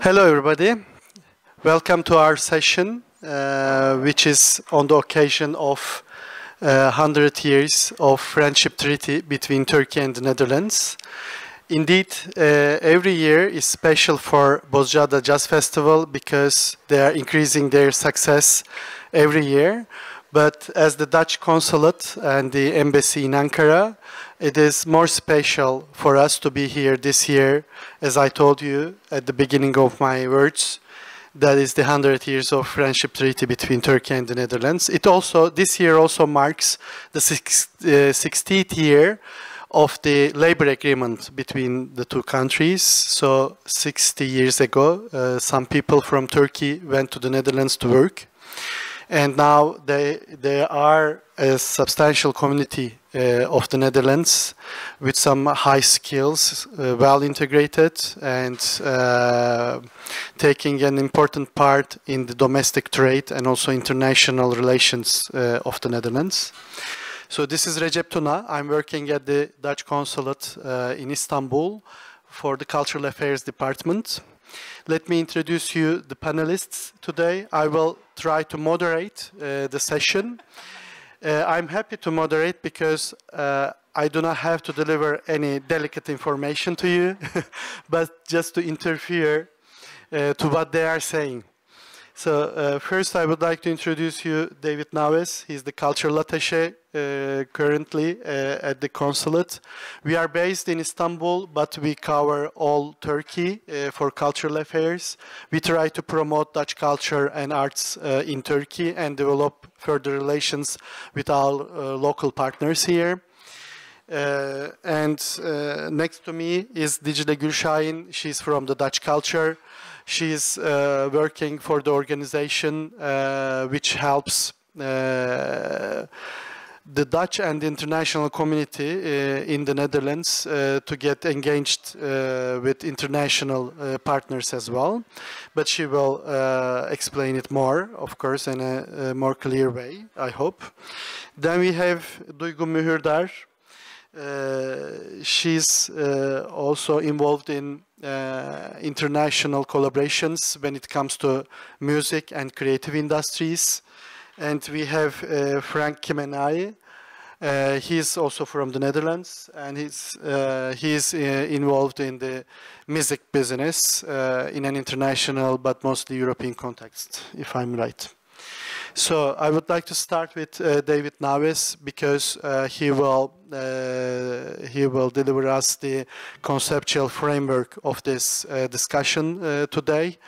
Hello, everybody. Welcome to our session, which is on the occasion of 100 years of friendship treaty between Turkey and the Netherlands. Indeed, every year is special for Bozcaada Jazz Festival because they are increasing their success every year. But as the Dutch consulate and the embassy in Ankara, it is more special for us to be here this year, as I told you at the beginning of my words. That is the 100 years of friendship treaty between Turkey and the Netherlands. This year also marks the 60th year of the labor agreement between the two countries. So 60 years ago, some people from Turkey went to the Netherlands to work. And now they are a substantial community of the Netherlands with some high skills, well integrated, and taking an important part in the domestic trade and also international relations of the Netherlands. So this is Recep Tuna. I'm working at the Dutch consulate in Istanbul for the Cultural Affairs Department. Let me introduce you the panelists today. I will try to moderate the session. I'm happy to moderate because I do not have to deliver any delicate information to you, but just to interfere to what they are saying. So first I would like to introduce you David Naves. He's the cultural attaché currently at the consulate. We are based in Istanbul, but we cover all Turkey for cultural affairs. We try to promote Dutch culture and arts in Turkey and develop further relations with our local partners here. Next to me is Dicle Gülşahin. She's from the Dutch culture. She's working for the organization which helps the Dutch and the international community in the Netherlands to get engaged with international partners as well. But she will explain it more, of course, in a more clear way, I hope. Then we have Duygu Mühürdar. She's also involved in international collaborations when it comes to music and creative industries. And we have Frank Kimenai. He's also from the Netherlands, and he's involved in the music business in an international but mostly European context, if I'm right. So I would like to start with David Naves because he will deliver us the conceptual framework of this discussion today.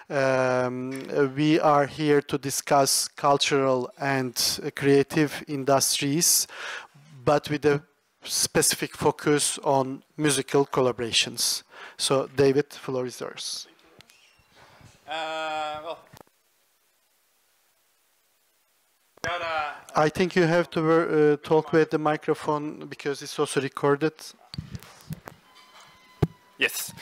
We are here to discuss cultural and creative industries, but with a specific focus on musical collaborations. So David, the floor is yours. I think you have to talk with the microphone because it's also recorded. Yes,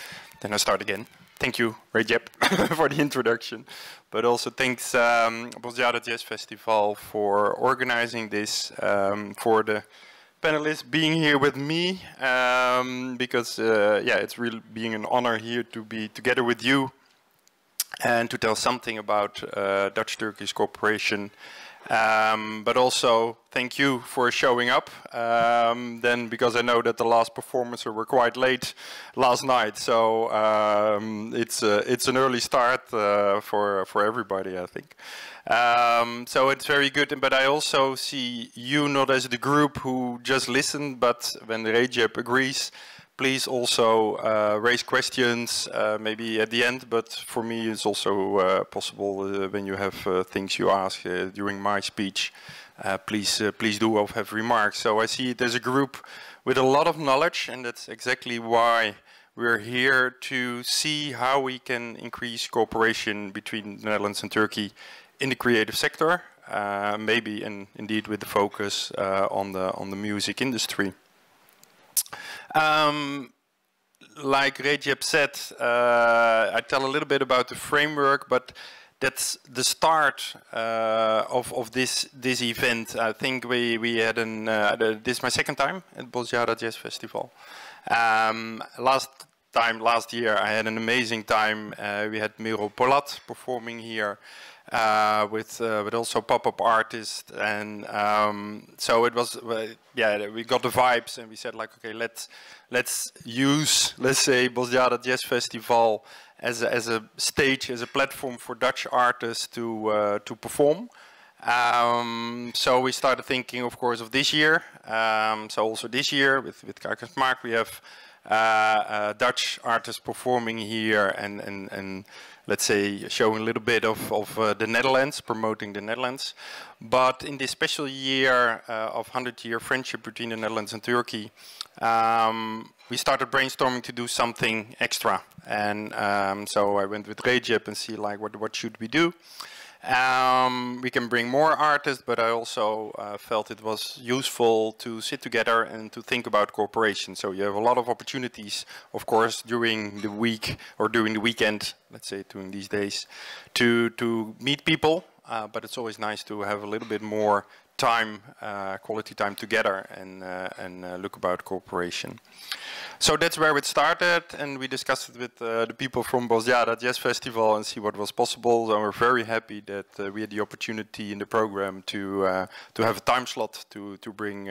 then I start again. Thank you, Recep, for the introduction. But also thanks Bozcaada Jazz Festival for organizing this, for the panelists being here with me, because yeah, it's really being an honor here to be together with you and to tell something about Dutch-Turkish cooperation. But also thank you for showing up. Then because I know that the last performances were quite late last night, so it's an early start for everybody, I think. So it's very good. But I also see you not as the group who just listened, but when Recep agrees, please also raise questions, maybe at the end, but for me it's also possible when you have things you ask during my speech, please do have remarks. So I see there's a group with a lot of knowledge, and that's exactly why we're here to see how we can increase cooperation between the Netherlands and Turkey in the creative sector, maybe indeed with the focus on the music industry. Like Recep said, I tell a little bit about the framework, but that's the start of this event. I think we had this is my second time at Bozcaada Jazz Festival. Last time last year. I had an amazing time. We had Miro Polat performing here with also pop-up artists, and so it was yeah, we got the vibes, and we said like, okay, let's use, let's say, Bosjara Jazz Festival as a stage, as a platform for Dutch artists to perform. So we started thinking, of course, of this year. So also this year with Mark, we have Dutch artists performing here and let's say showing a little bit of the Netherlands, promoting the Netherlands. But in this special year of 100-year friendship between the Netherlands and Turkey, we started brainstorming to do something extra. And so I went with Recep and see like what should we do. We can bring more artists, but I also felt it was useful to sit together and to think about cooperation. So you have a lot of opportunities, of course, during the week or during the weekend, let's say during these days, to meet people. But it's always nice to have a little bit more time, quality time together and look about cooperation. So that's where it started, and we discussed it with the people from Bosjara Jazz Festival and see what was possible. So we're very happy that we had the opportunity in the program to have a time slot to bring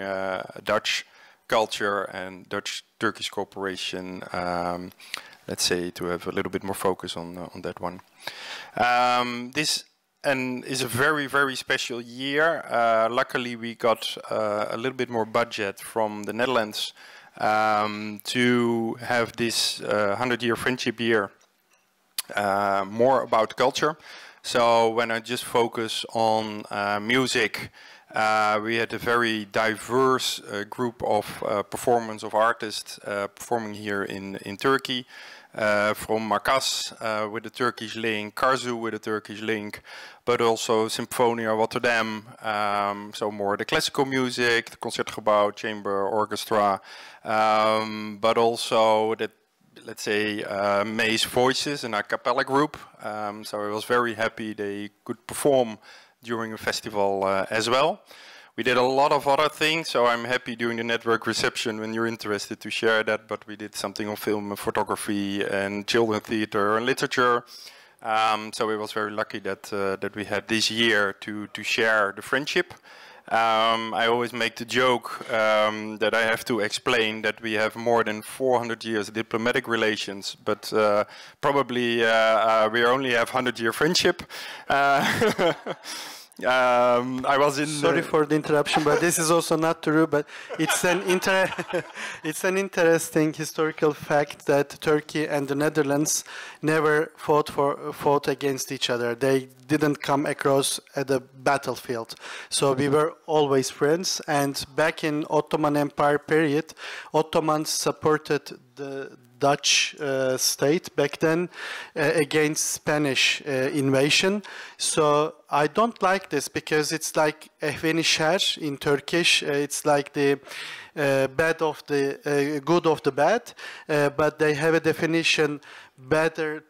Dutch culture and Dutch-Turkish cooperation. Let's say to have a little bit more focus on that one. This is a very, very special year. Luckily, we got a little bit more budget from the Netherlands to have this 100-year friendship year more about culture. So when I just focus on music, we had a very diverse group of performance of artists performing here in Turkey. From Makas with a Turkish link, Karzu with a Turkish link, but also Symphonia Rotterdam, so more the classical music, the Concertgebouw, chamber, orchestra, but also the, let's say, May's Voices, an a cappella group. So I was very happy they could perform during a festival as well. We did a lot of other things, so I'm happy during the network reception when you're interested to share that, but we did something on film and photography and children theater and literature. So it was very lucky that we had this year to share the friendship. I always make the joke that I have to explain that we have more than 400 years of diplomatic relations, but probably we only have 100-year friendship. I was in. Sorry for the interruption, but this is also not true. But it's an it's an interesting historical fact that Turkey and the Netherlands never fought against each other. They didn't come across at the battlefield. So we were always friends. And back in Ottoman Empire period, Ottomans supported the Dutch state back then against Spanish invasion. So I don't like this because it's like ehvenişer in Turkish. It's like the bad of the good of the bad, but they have a definition better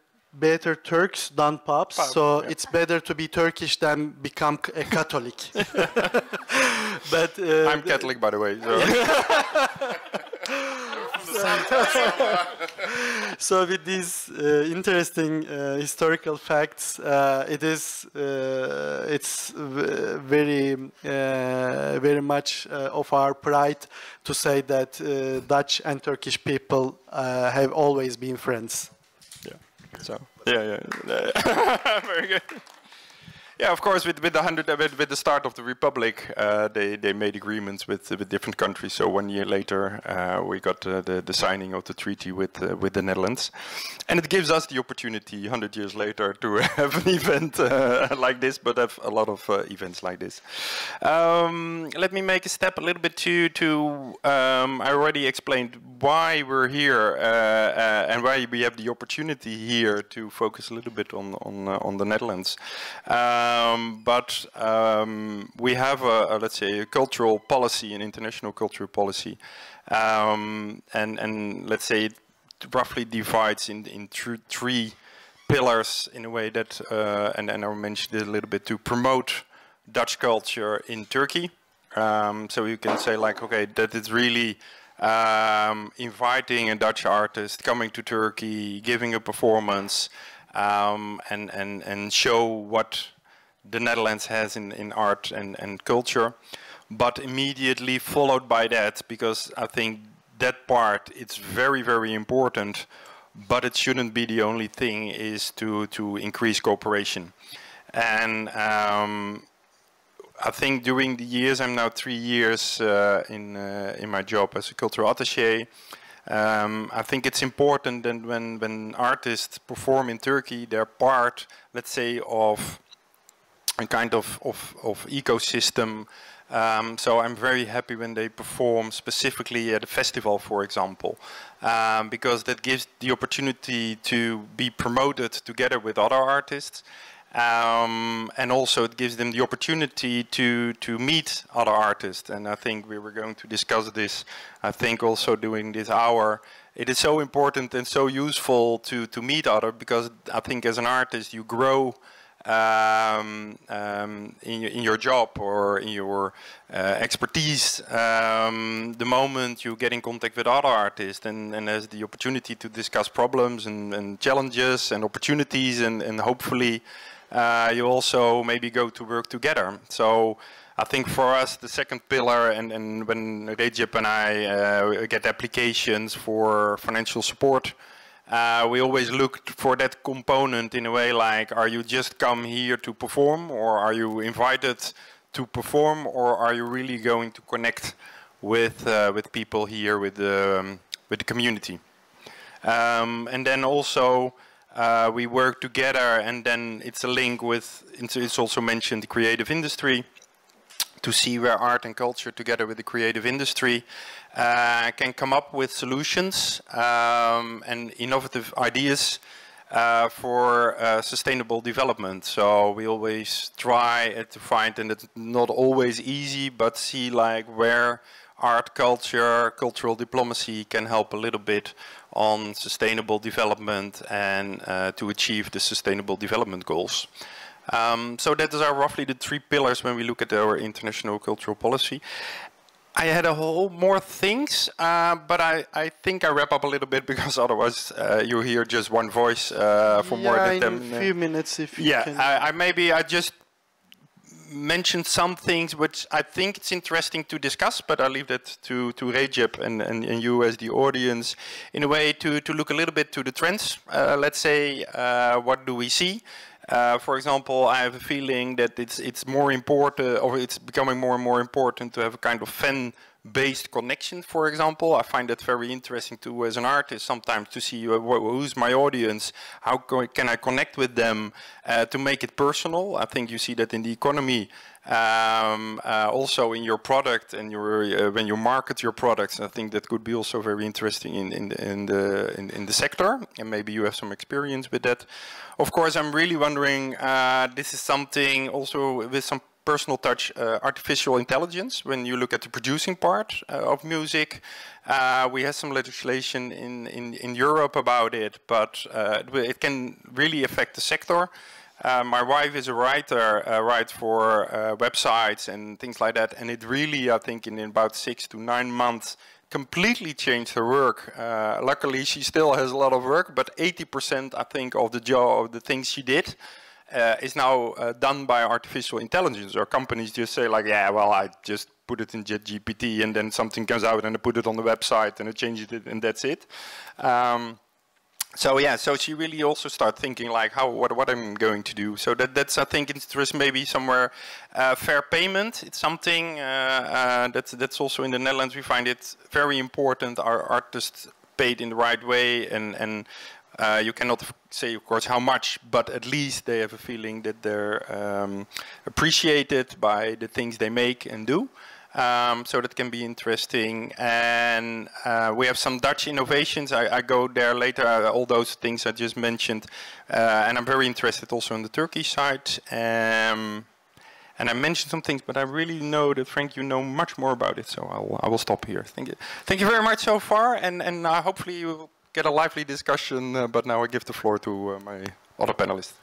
Turks than Pops. So yeah, it's better to be Turkish than become a Catholic. But I'm Catholic, by the way. So. So with these interesting historical facts, it's very much of our pride to say that Dutch and Turkish people have always been friends. Yeah. So yeah. Very good. Yeah, of course, with the start of the Republic, they made agreements with different countries. So 1 year later, we got the signing of the treaty with the Netherlands, and it gives us the opportunity 100 years later to have an event like this, but have a lot of events like this. Let me make a step a little bit to I already explained why we're here and why we have the opportunity here to focus a little bit on the Netherlands. But we have let's say, a cultural policy, an international cultural policy, and let's say it roughly divides in three pillars in a way that, and I mentioned it a little bit, to promote Dutch culture in Turkey. So you can say like, okay, that it's really inviting a Dutch artist coming to Turkey, giving a performance, and show what the Netherlands has in art and culture. But immediately followed by that, because I think that part, it's very, very important, but it shouldn't be the only thing, is to increase cooperation. And I think during the years, I'm now 3 years in my job as a cultural attaché. I think it's important that when artists perform in Turkey, they're part, let's say, of a kind of ecosystem. So I'm very happy when they perform specifically at a festival, for example, because that gives the opportunity to be promoted together with other artists. And also it gives them the opportunity to meet other artists. And I think we were going to discuss this, I think also during this hour. It is so important and so useful to meet others, because I think as an artist you grow in your job or in your expertise the moment you get in contact with other artists and has the opportunity to discuss problems and challenges and opportunities, and hopefully you also maybe go to work together. So I think for us the second pillar, and when Recep and I get applications for financial support, we always look for that component in a way, like, are you just come here to perform, or are you invited to perform, or are you really going to connect with people here, with the community? And then also we work together, and then it's a link with, it's also mentioned, the creative industry, to see where art and culture together with the creative industry can come up with solutions and innovative ideas for sustainable development. So we always try to find, and it's not always easy, but see like where art, culture, cultural diplomacy can help a little bit on sustainable development and to achieve the sustainable development goals. So that are roughly the 3 pillars when we look at our international cultural policy. I had a whole more things, but I think I wrap up a little bit, because otherwise you hear just one voice for more than 10 minutes. In a few minutes, if you can. I just mentioned some things which I think it's interesting to discuss, but I'll leave that to Recep and you as the audience, in a way to look a little bit to the trends. Let's say, what do we see? For example, I have a feeling that it's more important, or it's becoming more and more important, to have a kind of fan-based connection, for example. I find that very interesting too as an artist sometimes, to see who's my audience, how can I connect with them, to make it personal. I think you see that in the economy, also in your product and your when you market your products. I think that could be also very interesting in the sector, and maybe you have some experience with that. Of course, I'm really wondering, this is something also with some personal touch, artificial intelligence. When you look at the producing part of music, we have some legislation in Europe about it, but it can really affect the sector. My wife is a writer, writes for websites and things like that, and it really, I think, in about 6 to 9 months, completely changed her work. Luckily, she still has a lot of work, but 80%, I think, of the job, of the things she did, is now done by artificial intelligence. Or companies just say like, yeah, well, I just put it in ChatGPT and then something comes out and I put it on the website and I changed it and that's it. So yeah, so she really also started thinking like, what I'm going to do. So that's I think interest maybe somewhere. Fair payment, it's something that's also in the Netherlands. We find it very important. Our artists paid in the right way, and you cannot say, of course, how much, but at least they have a feeling that they're appreciated by the things they make and do. So that can be interesting. And we have some Dutch innovations. I go there later, all those things I just mentioned. And I'm very interested also on the Turkish side. And I mentioned some things, but I really know that, Frank, you know much more about it. So I will stop here. Thank you. Thank you very much so far. And hopefully you will get a lively discussion. But now I give the floor to my other panelists.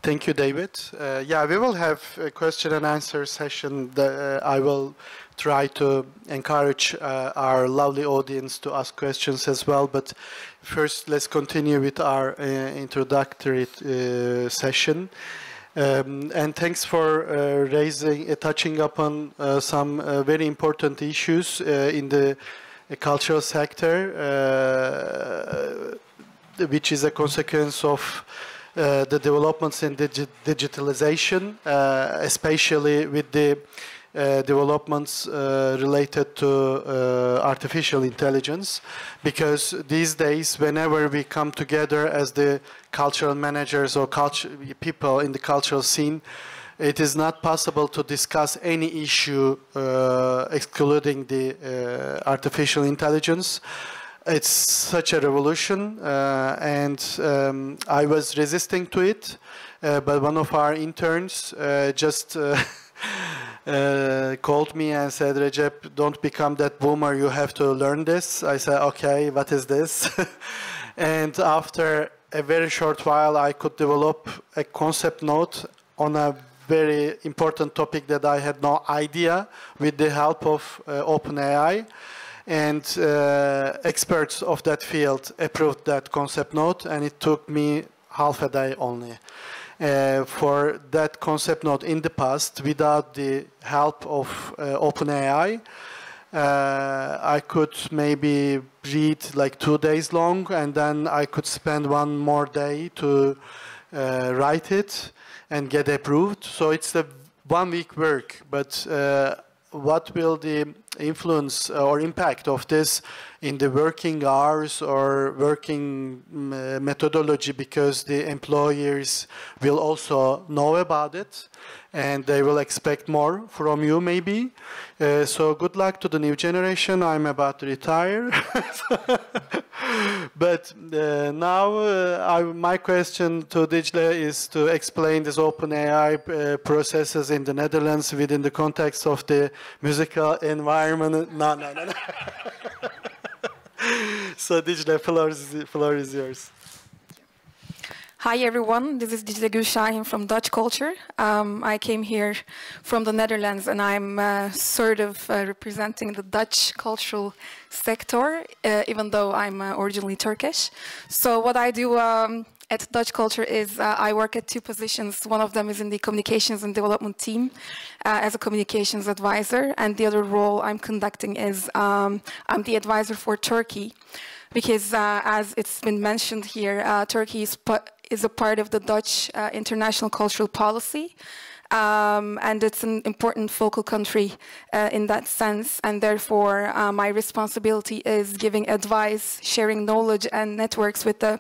Thank you, David. Yeah, we will have a question and answer session that I will try to encourage our lovely audience to ask questions as well. But first, let's continue with our introductory session. And thanks for touching upon some very important issues in the cultural sector, which is a consequence of the developments in digitalization, especially with the developments related to artificial intelligence, because these days, whenever we come together as the cultural managers or people in the cultural scene, it is not possible to discuss any issue excluding the artificial intelligence. It's such a revolution, and I was resisting to it, but one of our interns just called me and said, Recep, don't become that boomer, you have to learn this. I said, okay, what is this? And after a very short while, I could develop a concept note on a very important topic that I had no idea with the help of OpenAI. And experts of that field approved that concept note, and it took me half a day only. For that concept note in the past, without the help of OpenAI, I could maybe read like 2 days long, and then I could spend one more day to write it and get approved. So it's a 1 week work, but what will the influence or impact of this in the working hours or working methodology, because the employers will also know about it and they will expect more from you maybe. So good luck to the new generation. I'm about to retire. But now my question to Dicle is to explain this OpenAI processes in the Netherlands within the context of the musical environment. No. So Dicle, floor is yours. Hi everyone, this is Dicle Gülşahin from Dutch Culture. I came here from the Netherlands, and I'm sort of representing the Dutch cultural sector, even though I'm originally Turkish. So what I do at Dutch Culture is I work at 2 positions. One of them is in the communications and development team as a communications advisor, and the other role I'm conducting is I'm the advisor for Turkey, because as it's been mentioned here, Turkey is a part of the Dutch international cultural policy, and it's an important focal country in that sense, and therefore my responsibility is giving advice, sharing knowledge and networks with the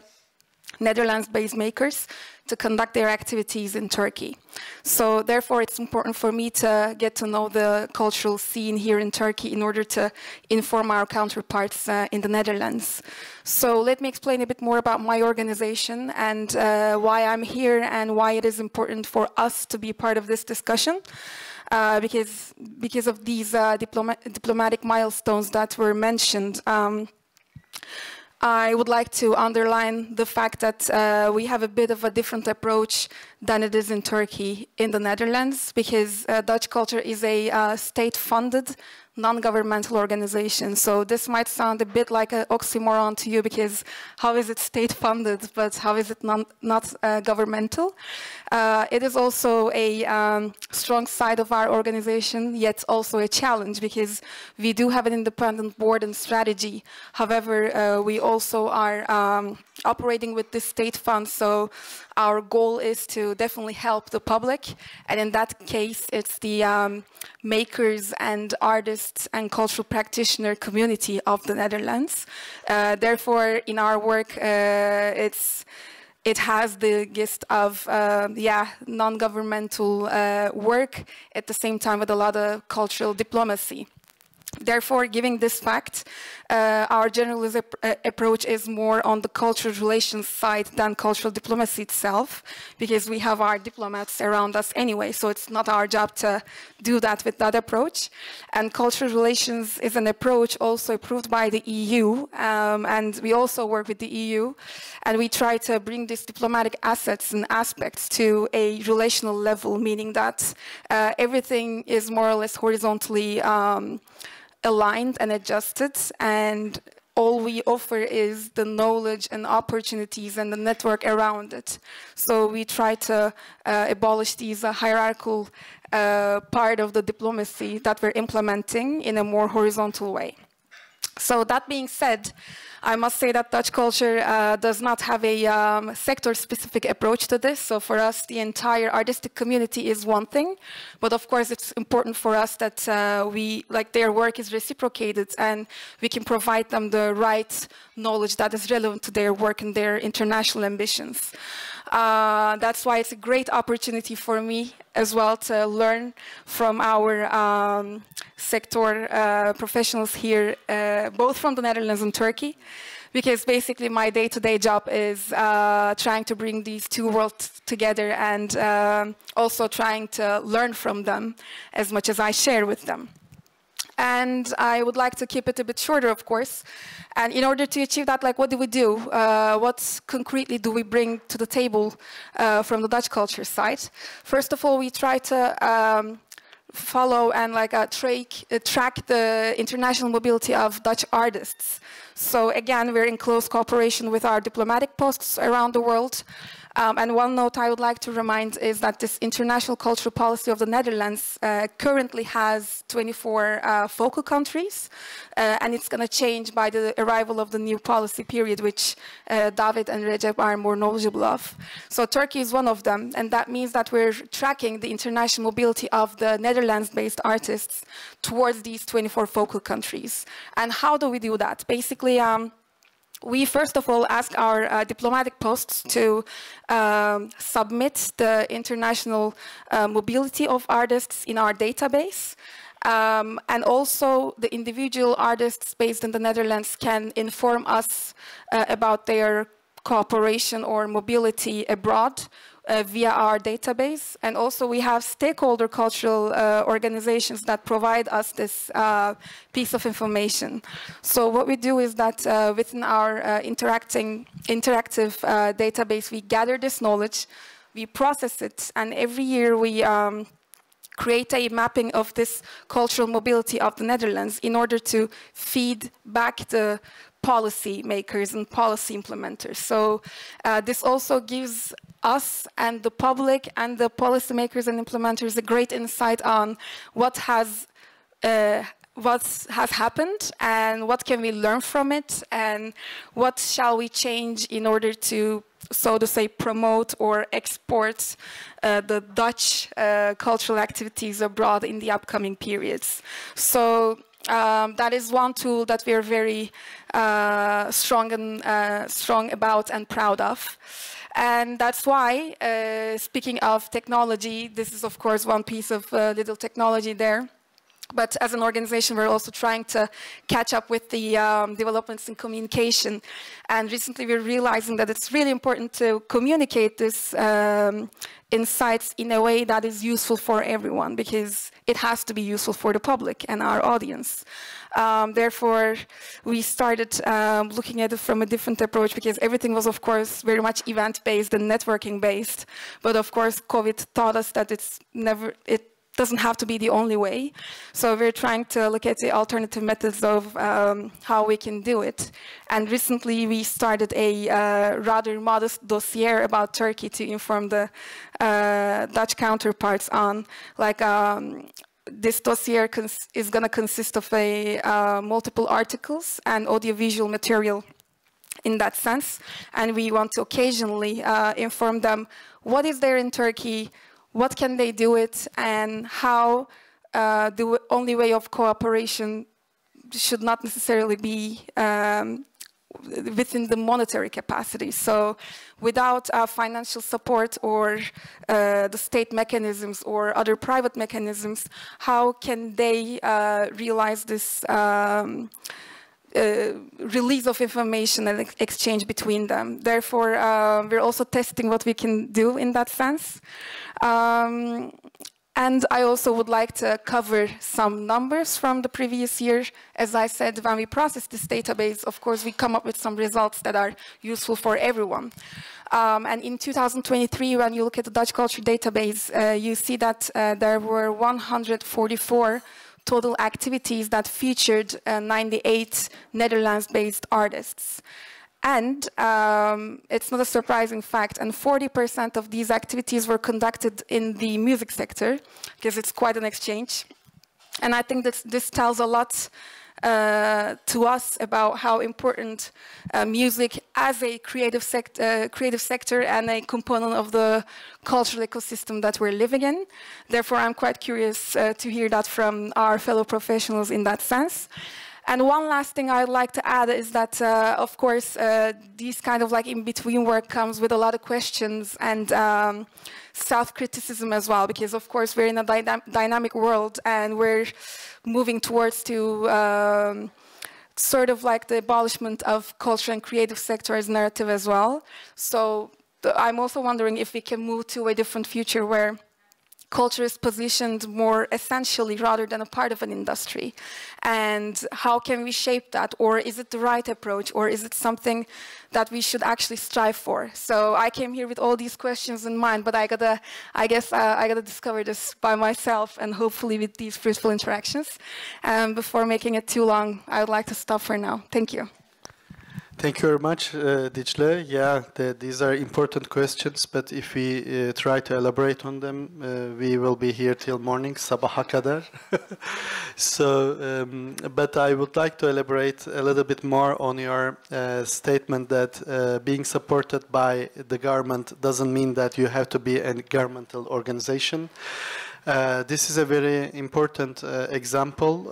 Netherlands-based makers to conduct their activities in Turkey. So therefore it's important for me to get to know the cultural scene here in Turkey in order to inform our counterparts in the Netherlands. So let me explain a bit more about my organization and why I'm here and why it is important for us to be part of this discussion. Because of these diplomatic milestones that were mentioned, I would like to underline the fact that we have a bit of a different approach than it is in Turkey in the Netherlands, because Dutch Culture is a state-funded, non-governmental organization. So this might sound a bit like an oxymoron to you, because how is it state-funded, but how is it not governmental? It is also a strong side of our organization, yet also a challenge, because we do have an independent board and strategy. However, we also are operating with the state funds, so our goal is to definitely help the public, and in that case it's the makers and artists and cultural practitioner community of the Netherlands. Therefore, in our work, it has the gist of non-governmental work, at the same time with a lot of cultural diplomacy. Therefore, given this fact, our general approach is more on the cultural relations side than cultural diplomacy itself, because we have our diplomats around us anyway, so it's not our job to do that with that approach. And cultural relations is an approach also approved by the EU, and we also work with the EU, and we try to bring these diplomatic assets and aspects to a relational level, meaning that everything is more or less horizontally aligned and adjusted, and all we offer is the knowledge and opportunities and the network around it. So we try to abolish these hierarchical part of the diplomacy that we're implementing in a more horizontal way. So that being said, I must say that Dutch culture does not have a sector-specific approach to this. So for us, the entire artistic community is one thing, but of course it's important for us that their work is reciprocated and we can provide them the right knowledge that is relevant to their work and their international ambitions. That's why it's a great opportunity for me as well to learn from our sector professionals here, both from the Netherlands and Turkey, because basically my day-to-day job is trying to bring these two worlds together and also trying to learn from them as much as I share with them. And I would like to keep it a bit shorter, of course. And in order to achieve that, what do we do? What concretely do we bring to the table from the Dutch culture side? First of all, we try to follow and track the international mobility of Dutch artists. So again, we're in close cooperation with our diplomatic posts around the world. And one note I would like to remind is that this international cultural policy of the Netherlands currently has 24 focal countries, and it's going to change by the arrival of the new policy period, which David and Recep are more knowledgeable of. So Turkey is one of them, and that means that we're tracking the international mobility of the Netherlands-based artists towards these 24 focal countries. And how do we do that? Basically, we first of all ask our diplomatic posts to submit the international mobility of artists in our database. And also the individual artists based in the Netherlands can inform us about their cooperation or mobility abroad via our database. And also we have stakeholder cultural organizations that provide us this piece of information. So what we do is that within our interactive database, we gather this knowledge, we process it, and every year we create a mapping of this cultural mobility of the Netherlands in order to feed back the policy makers and policy implementers. So this also gives us and the public and the policymakers and implementers a great insight on what has happened and what can we learn from it and what shall we change in order to, so to say, promote or export the Dutch cultural activities abroad in the upcoming periods. So that is one tool that we are very strong about and proud of. And that's why, speaking of technology, this is of course one piece of little technology there. But as an organization, we're also trying to catch up with the developments in communication. And recently we're realizing that it's really important to communicate this insights in a way that is useful for everyone, because it has to be useful for the public and our audience. Therefore, we started looking at it from a different approach, because everything was, of course, very much event-based and networking-based. But of course, COVID taught us that it doesn't have to be the only way. So we're trying to look at the alternative methods of how we can do it. And recently we started a rather modest dossier about Turkey to inform the Dutch counterparts on, this dossier is going to consist of multiple articles and audiovisual material in that sense. And we want to occasionally inform them what is there in Turkey, what can they do it, and how the only way of cooperation should not necessarily be within the monetary capacity. So without financial support or the state mechanisms or other private mechanisms, how can they realize this release of information and exchange between them? Therefore, we're also testing what we can do in that sense. And I also would like to cover some numbers from the previous year. As I said, when we process this database, of course, we come up with some results that are useful for everyone. And in 2023, when you look at the Dutch culture database, you see that there were 144 total activities that featured 98 Netherlands-based artists. And it's not a surprising fact, and 40% of these activities were conducted in the music sector, because it's quite an exchange. And I think that this tells a lot to us about how important music as a creative sector and a component of the cultural ecosystem that we're living in. Therefore, I'm quite curious to hear that from our fellow professionals in that sense. And one last thing I'd like to add is that, of course, these kind of like in-between work comes with a lot of questions and self-criticism as well, because, of course, we're in a dynamic world and we're moving towards to sort of like the abolishment of culture and creative sector as narrative as well. So I'm also wondering if we can move to a different future where culture is positioned more essentially rather than a part of an industry. And how can we shape that? Or is it the right approach? Or is it something that we should actually strive for? So I came here with all these questions in mind, but I guess I gotta discover this by myself and hopefully with these fruitful interactions. Before making it too long, I would like to stop for now. Thank you. Thank you very much, Dicle. Yeah, these are important questions, but if we try to elaborate on them, we will be here till morning, sabaha kadar. So, but I would like to elaborate a little bit more on your statement that being supported by the government doesn't mean that you have to be a governmental organization. This is a very important example,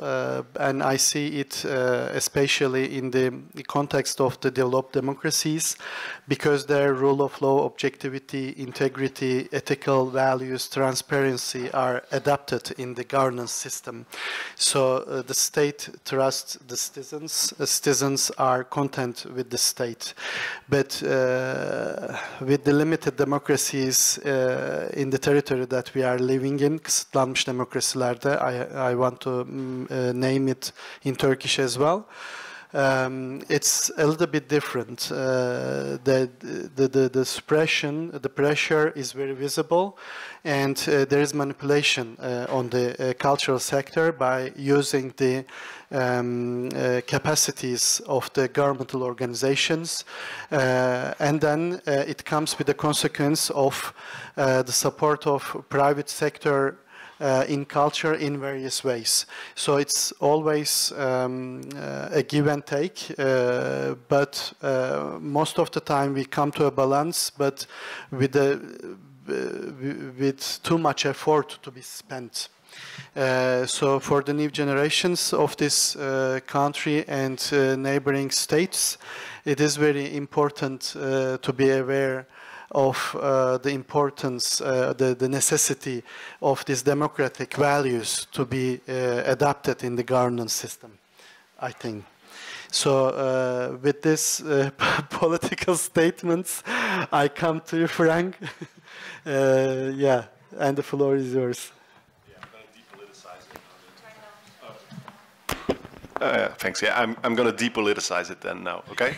and I see it especially in the context of the developed democracies, because their rule of law, objectivity, integrity, ethical values, transparency are adapted in the governance system. So the state trusts the citizens are content with the state. But with the limited democracies in the territory that we are living in, kısıtlanmış demokrasilerde, I want to name it in Turkish as well. It's a little bit different. The suppression, the pressure is very visible, and there is manipulation on the cultural sector by using the capacities of the governmental organizations, and then it comes with the consequence of the support of private sector in culture in various ways. So it's always a give and take, but most of the time we come to a balance, but with too much effort to be spent. So for the new generations of this country and neighboring states, it is very important to be aware of the importance, the necessity of these democratic values to be adapted in the governance system, I think. So with this political statements, I come to you, Frank. Yeah, and the floor is yours. Yeah, I'm going to depoliticize it. Thanks. Yeah, I'm going to depoliticize it then now. Okay.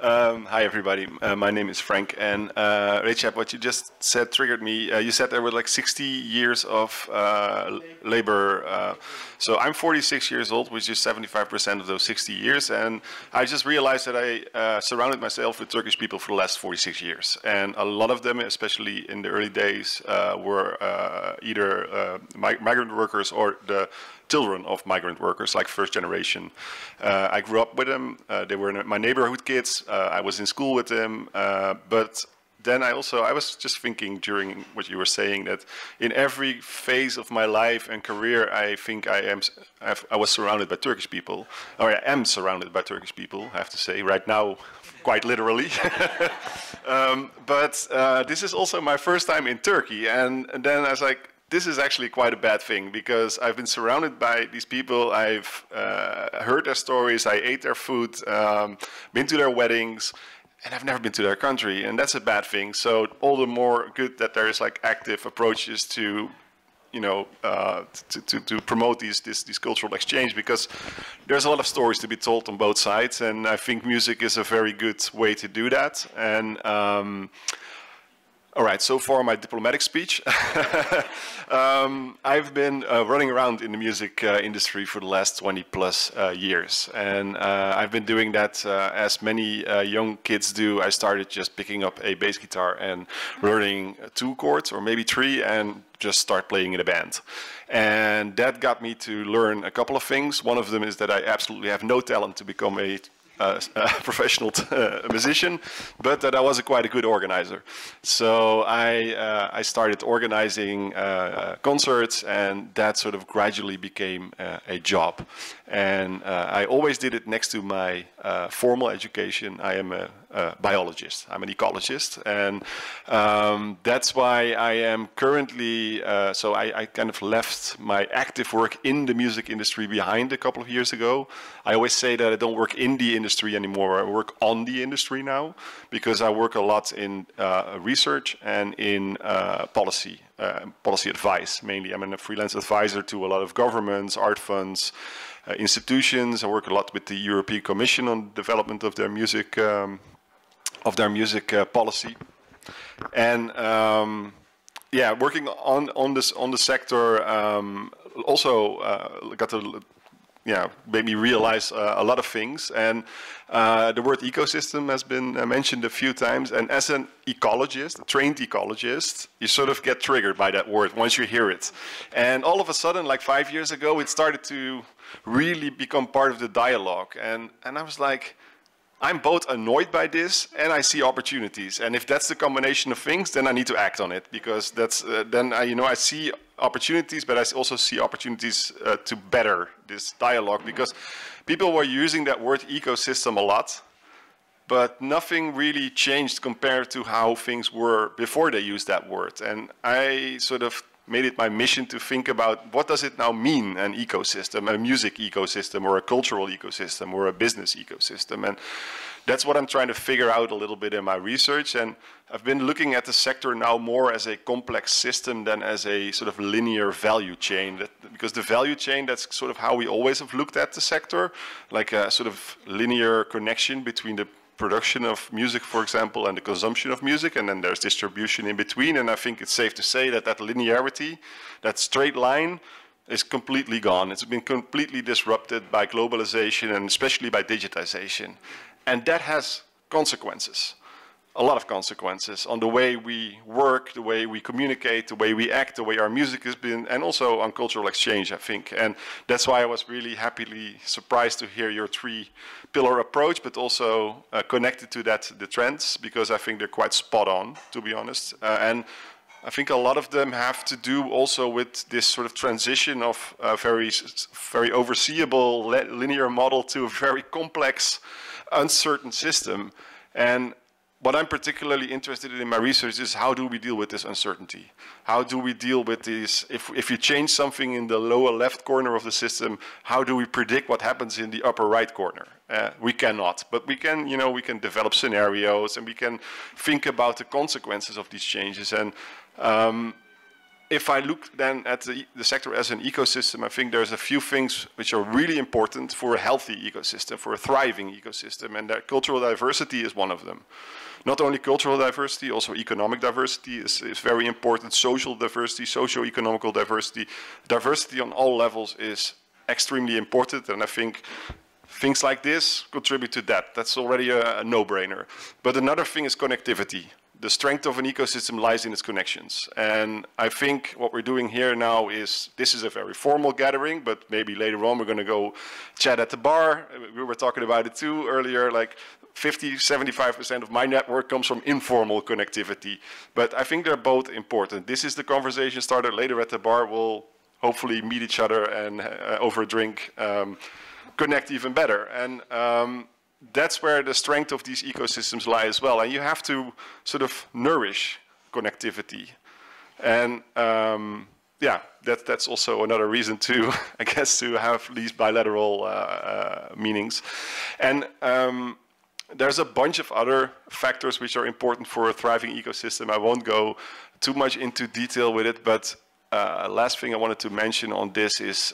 Hi everybody. My name is Frank, and Recep, what you just said triggered me. You said there were like 60 years of labor. So I'm 46 years old, which is 75% of those 60 years, and I just realized that I surrounded myself with Turkish people for the last 46 years, and a lot of them, especially in the early days, were either migrant workers or the children of migrant workers, like first generation. I grew up with them. They were my neighborhood kids. I was in school with them, but then I was just thinking during what you were saying that in every phase of my life and career, I think I was surrounded by Turkish people, or I am surrounded by Turkish people, I have to say, right now, quite literally. But this is also my first time in Turkey, and then I was like, this is actually quite a bad thing, because I've been surrounded by these people, I've heard their stories, I ate their food, been to their weddings, and I've never been to their country, and that's a bad thing. So all the more good that there is like active approaches to, you know, to promote this cultural exchange, because there's a lot of stories to be told on both sides, and I think music is a very good way to do that. And all right, so far my diplomatic speech. I've been running around in the music industry for the last 20 plus years. And I've been doing that as many young kids do. I started just picking up a bass guitar and learning 2 chords or maybe 3 and just start playing in a band. And that got me to learn a couple of things. One of them is that I absolutely have no talent to become a professional musician, but that I was quite a good organizer. So I started organizing concerts, and that sort of gradually became a job. And I always did it next to my formal education. I am a biologist. I'm an ecologist, and that's why I am currently, so I kind of left my active work in the music industry behind a couple of years ago. I always say that I don't work in the industry anymore. I work on the industry now, because I work a lot in research and in policy advice, mainly. I'm a freelance advisor to a lot of governments, art funds, institutions. I work a lot with the European Commission on the development of their music policy, and yeah, working on the sector also got to made me realize a lot of things. And the word ecosystem has been mentioned a few times, and as an ecologist, a trained ecologist, you sort of get triggered by that word once you hear it. And all of a sudden, like 5 years ago, it started to really become part of the dialogue, and I was like, I'm both annoyed by this and I see opportunities. And if that's the combination of things, then I need to act on it, because that's then I see opportunities, but I also see opportunities to better this dialogue, because people were using that word ecosystem a lot, but nothing really changed compared to how things were before they used that word. And I sort of made it my mission to think about, what does it now mean, an ecosystem, a music ecosystem, or a cultural ecosystem, or a business ecosystem? And that's what I'm trying to figure out a little bit in my research. And I've been looking at the sector now more as a complex system than as a sort of linear value chain. Because the value chain, that's sort of how we always have looked at the sector, like a sort of linear connection between the production of music, for example, and the consumption of music, and then there's distribution in between. And I think it's safe to say that that linearity, that straight line, is completely gone. It's been completely disrupted by globalization and especially by digitization. And that has consequences, a lot of consequences on the way we work, the way we communicate, the way we act, the way our music has been, and also on cultural exchange, I think. And that's why I was really happily surprised to hear your 3-pillar approach, but also connected to that, the trends, because I think they're quite spot on, to be honest. And I think a lot of them have to do also with this sort of transition of a very overseeable linear model to a very complex, uncertain system. And what I'm particularly interested in my research is, how do we deal with this uncertainty? How do we deal with this? If you change something in the lower left corner of the system, how do we predict what happens in the upper right corner? We cannot, but we can, we can develop scenarios, and we can think about the consequences of these changes. And if I look then at the sector as an ecosystem, I think there's a few things which are really important for a healthy ecosystem, for a thriving ecosystem, and that cultural diversity is one of them. Not only cultural diversity, also economic diversity is very important. Social diversity, socio-economical diversity. Diversity on all levels is extremely important, and I think things like this contribute to that. That's already a no-brainer. But another thing is connectivity. The strength of an ecosystem lies in its connections. And I think what we're doing here now is, this is a very formal gathering, but maybe later on we're going to go chat at the bar. We were talking about it too earlier. Like, 50, 75% of my network comes from informal connectivity. But I think they're both important. This is the conversation starter. Later at the bar, we'll hopefully meet each other and over a drink connect even better. And that's where the strength of these ecosystems lie as well. And you have to sort of nourish connectivity. And yeah, that's also another reason to, I guess, to have these bilateral meetings. And there's a bunch of other factors which are important for a thriving ecosystem. I won't go too much into detail with it, but last thing I wanted to mention on this is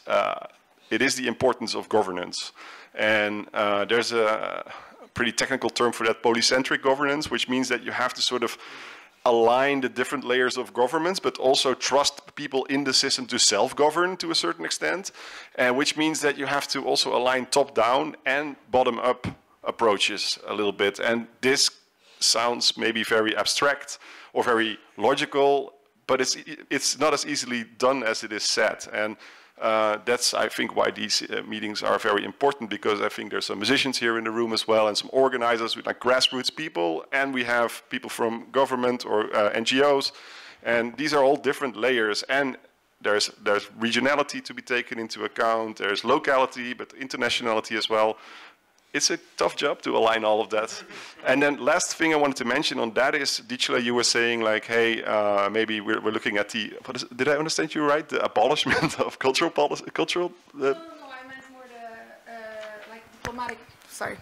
it is the importance of governance. And there's a pretty technical term for that, polycentric governance, which means that you have to sort of align the different layers of governments, but also trust people in the system to self-govern to a certain extent, which means that you have to also align top-down and bottom-up approaches a little bit. And this sounds maybe very abstract or very logical, but it's not as easily done as it is said. And that's, I think, why these meetings are very important, because I think there's some musicians here in the room as well and some organizers with like grassroots people, and we have people from government or NGOs, and these are all different layers. And there's regionality to be taken into account, there's locality, but internationality as well. It's a tough job to align all of that. And then last thing I wanted to mention on that is, Dicle, you were saying like, hey, maybe we're looking at the, did I understand you right? The abolishment of cultural policy, cultural? No, I meant more the, like diplomatic, sorry.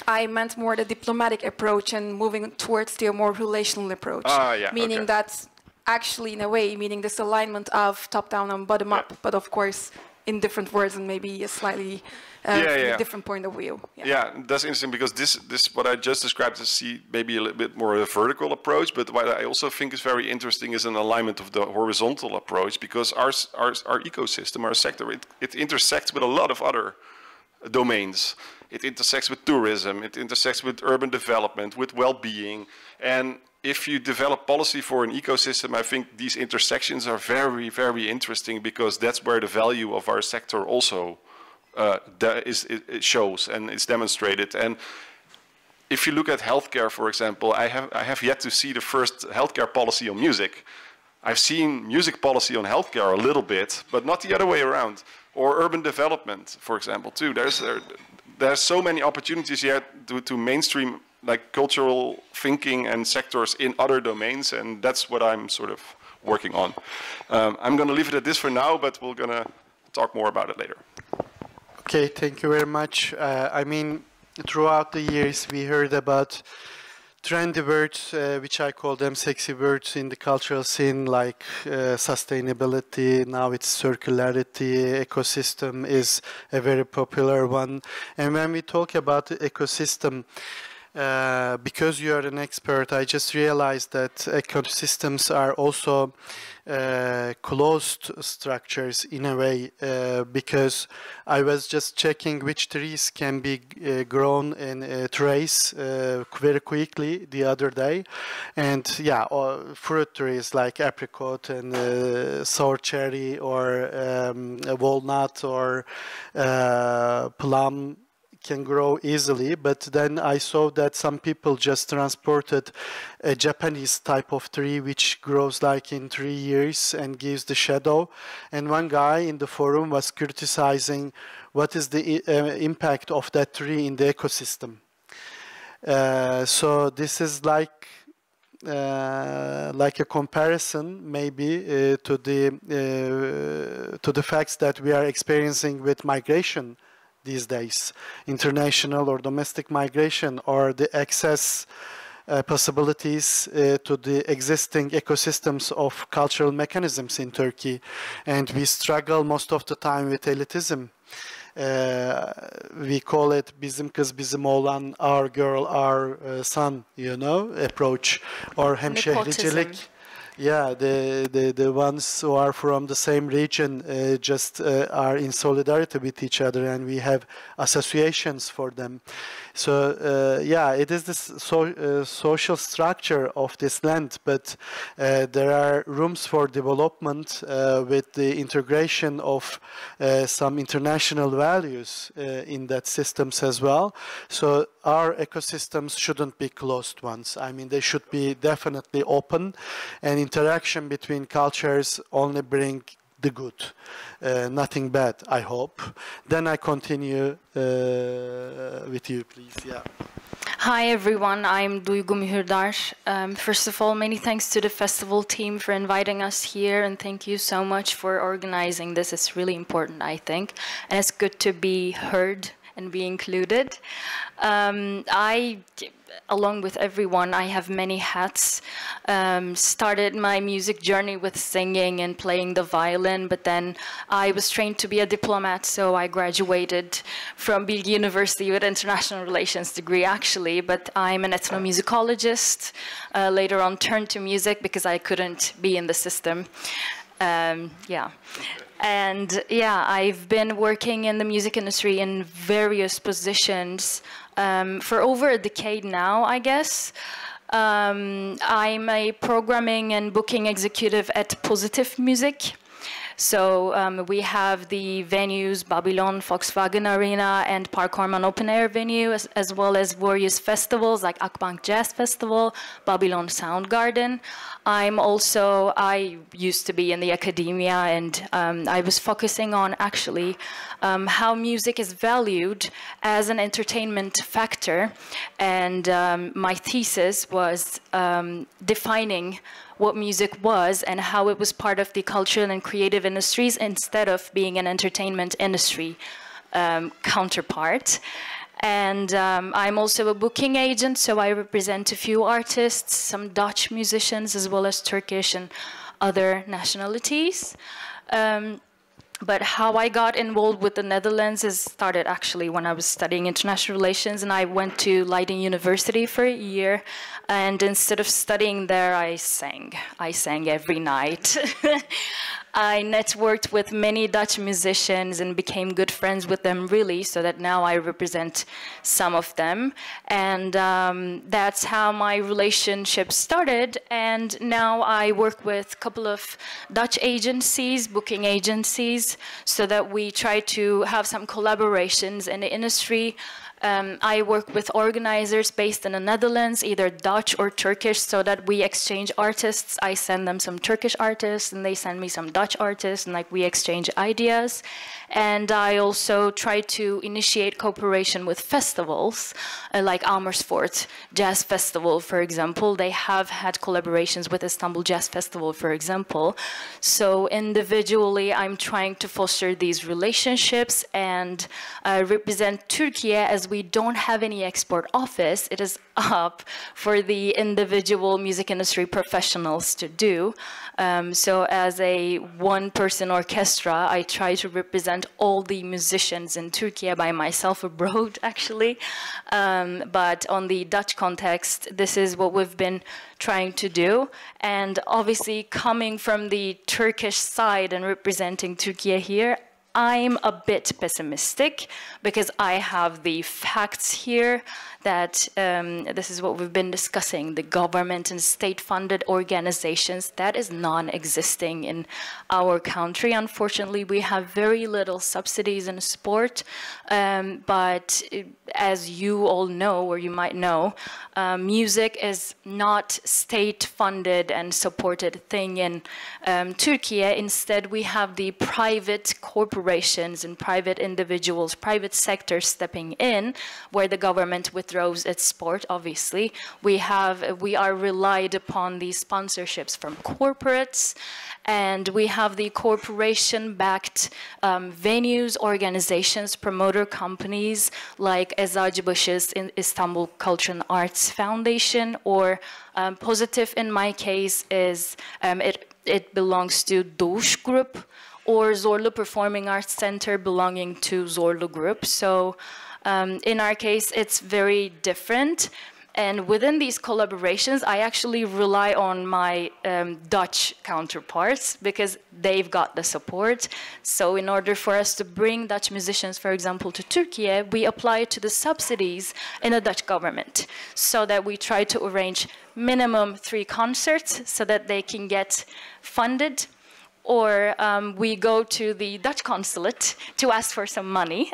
I meant more the diplomatic approach and moving towards the more relational approach. Yeah, meaning okay. that actually, in a way, meaning this alignment of top-down and bottom-up, yeah. but of course, in different words and maybe a slightly different point of view. Yeah, that's interesting, because this what I just described is maybe a little bit more a vertical approach, but what I also think is very interesting is an alignment of the horizontal approach, because our ecosystem, our sector, it intersects with a lot of other domains. It intersects with tourism, it intersects with urban development, with well-being, and if you develop policy for an ecosystem, I think these intersections are very, very interesting, because that's where the value of our sector also it shows and is demonstrated. And if you look at healthcare, for example, I have yet to see the first healthcare policy on music. I've seen music policy on healthcare a little bit, but not the other way around. Or urban development, for example, too. There's so many opportunities yet to mainstream like cultural thinking and sectors in other domains, and that's what I'm sort of working on. I'm going to leave it at this for now, but we're going to talk more about it later. Okay, thank you very much. I mean, throughout the years, we heard about trendy words, which I call them sexy words in the cultural scene, like sustainability. Now it's circularity. Ecosystem is a very popular one. And when we talk about the ecosystem, because you are an expert, I just realized that ecosystems are also closed structures in a way, because I was just checking which trees can be grown in trays very quickly the other day, and yeah, fruit trees like apricot and sour cherry or walnut or plum can grow easily. But then I saw that some people just transported a Japanese type of tree which grows like in 3 years and gives the shadow, and one guy in the forum was criticizing what is the impact of that tree in the ecosystem. So this is like a comparison maybe to the facts that we are experiencing with migration these days, international or domestic migration, or the access possibilities to the existing ecosystems of cultural mechanisms in Turkey. And we struggle most of the time with elitism. We call it bizim kız bizim oğlan, our girl, our son, you know, approach, or hemşehricilik. Yeah, the ones who are from the same region just are in solidarity with each other, and we have associations for them. So yeah, it is this social structure of this land, but there are rooms for development with the integration of some international values in that systems as well. So our ecosystems shouldn't be closed ones. I mean, they should be definitely open, and interaction between cultures only bring the good, nothing bad, I hope. Then I continue with you, please. Yeah. Hi everyone, I'm Duygu Mühürdar. First of all, many thanks to the festival team for inviting us here, and thank you so much for organizing this. It's really important, I think, and it's good to be heard and be included. Along with everyone, I have many hats. Started my music journey with singing and playing the violin, but then I was trained to be a diplomat, so I graduated from Bilgi University with international relations degree, actually, but I'm an ethnomusicologist. Later on turned to music because I couldn't be in the system. Yeah. And yeah, I've been working in the music industry in various positions for over a decade now, I guess. I'm a programming and booking executive at Positive Müzik. So we have the venues, Babylon, Volkswagen Arena, and Park Orman Open Air venue, as well as various festivals like Akbank Jazz Festival, Babylon Sound Garden. I used to be in the academia, and I was focusing on actually how music is valued as an entertainment factor. And my thesis was defining what music was and how it was part of the cultural and creative industries instead of being an entertainment industry counterpart. And I'm also a booking agent, so I represent a few artists, some Dutch musicians, as well as Turkish and other nationalities. But how I got involved with the Netherlands started actually when I was studying international relations, and I went to Leiden University for a year. And instead of studying there, I sang. I sang every night. I networked with many Dutch musicians and became good friends with them, really, so that now I represent some of them. And that's how my relationship started. And now I work with a couple of Dutch agencies, booking agencies, so that we try to have some collaborations in the industry. I work with organizers based in the Netherlands, either Dutch or Turkish, so that we exchange artists. I send them some Turkish artists, and they send me some Dutch artists, and like we exchange ideas. And I also try to initiate cooperation with festivals, like Amersfoort Jazz Festival, for example. They have had collaborations with Istanbul Jazz Festival, for example. So individually, I'm trying to foster these relationships and represent Turkey, as we don't have any export office. It is up for the individual music industry professionals to do. So as a one-person orchestra, I try to represent all the musicians in Turkey by myself abroad, actually. But on the Dutch context, this is what we've been trying to do. And obviously, coming from the Turkish side and representing Turkey here, I'm a bit pessimistic because I have the facts here that this is what we've been discussing, the government and state-funded organizations, that is non-existing in our country. Unfortunately, we have very little subsidies in sport, but as you all know, or you might know, music is not state-funded and supported thing in Turkey. Instead, we have the private corporations and private individuals, private sectors stepping in, where the government withdraws its support, obviously. We are relied upon these sponsorships from corporates, and we have the corporation-backed venues, organizations, promoter companies like Eczacıbaşı's in Istanbul Culture and Arts Foundation, or Positive in my case is it belongs to Doğuş Group, or Zorlu Performing Arts Center belonging to Zorlu Group. So in our case, it's very different. And within these collaborations, I actually rely on my Dutch counterparts because they've got the support. So in order for us to bring Dutch musicians, for example, to Turkey, we apply to the subsidies in the Dutch government, so that we try to arrange minimum 3 concerts so that they can get funded. or we go to the Dutch consulate to ask for some money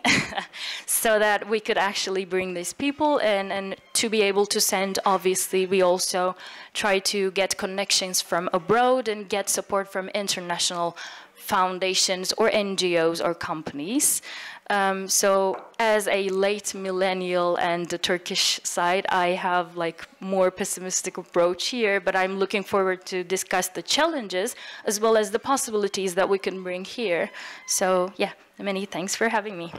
so that we could actually bring these people and to be able to send. Obviously, we also try to get connections from abroad and get support from international foundations or NGOs or companies. So as a late millennial and the Turkish side, I have like more pessimistic approach here, but I'm looking forward to discuss the challenges as well as the possibilities that we can bring here. So yeah, many thanks for having me.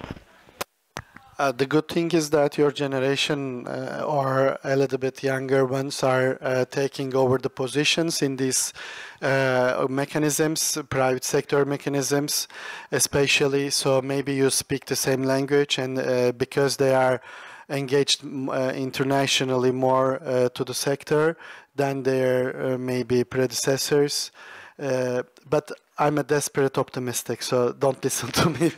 The good thing is that your generation or a little bit younger ones are taking over the positions in these mechanisms, private sector mechanisms especially, so maybe you speak the same language, and because they are engaged internationally more to the sector than their maybe predecessors. But I'm a desperate optimistic, so don't listen to me.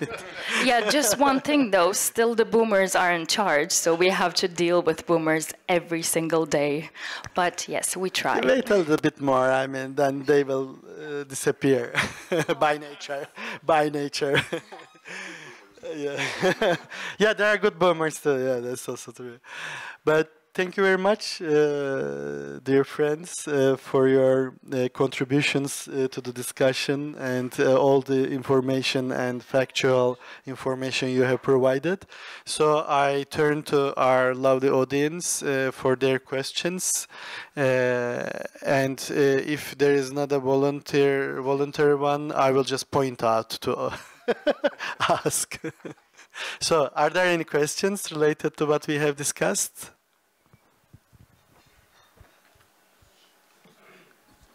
Yeah, just one thing though, still the boomers are in charge, so we have to deal with boomers every single day. But yes, we try. Wait a little bit more, I mean, then they will disappear by nature. By nature. Yeah. Yeah, there are good boomers too, yeah, that's also true. But thank you very much, dear friends, for your contributions to the discussion and all the information and factual information you have provided. So I turn to our lovely audience for their questions. And if there is not a voluntary one, I will just point out to ask. So are there any questions related to what we have discussed?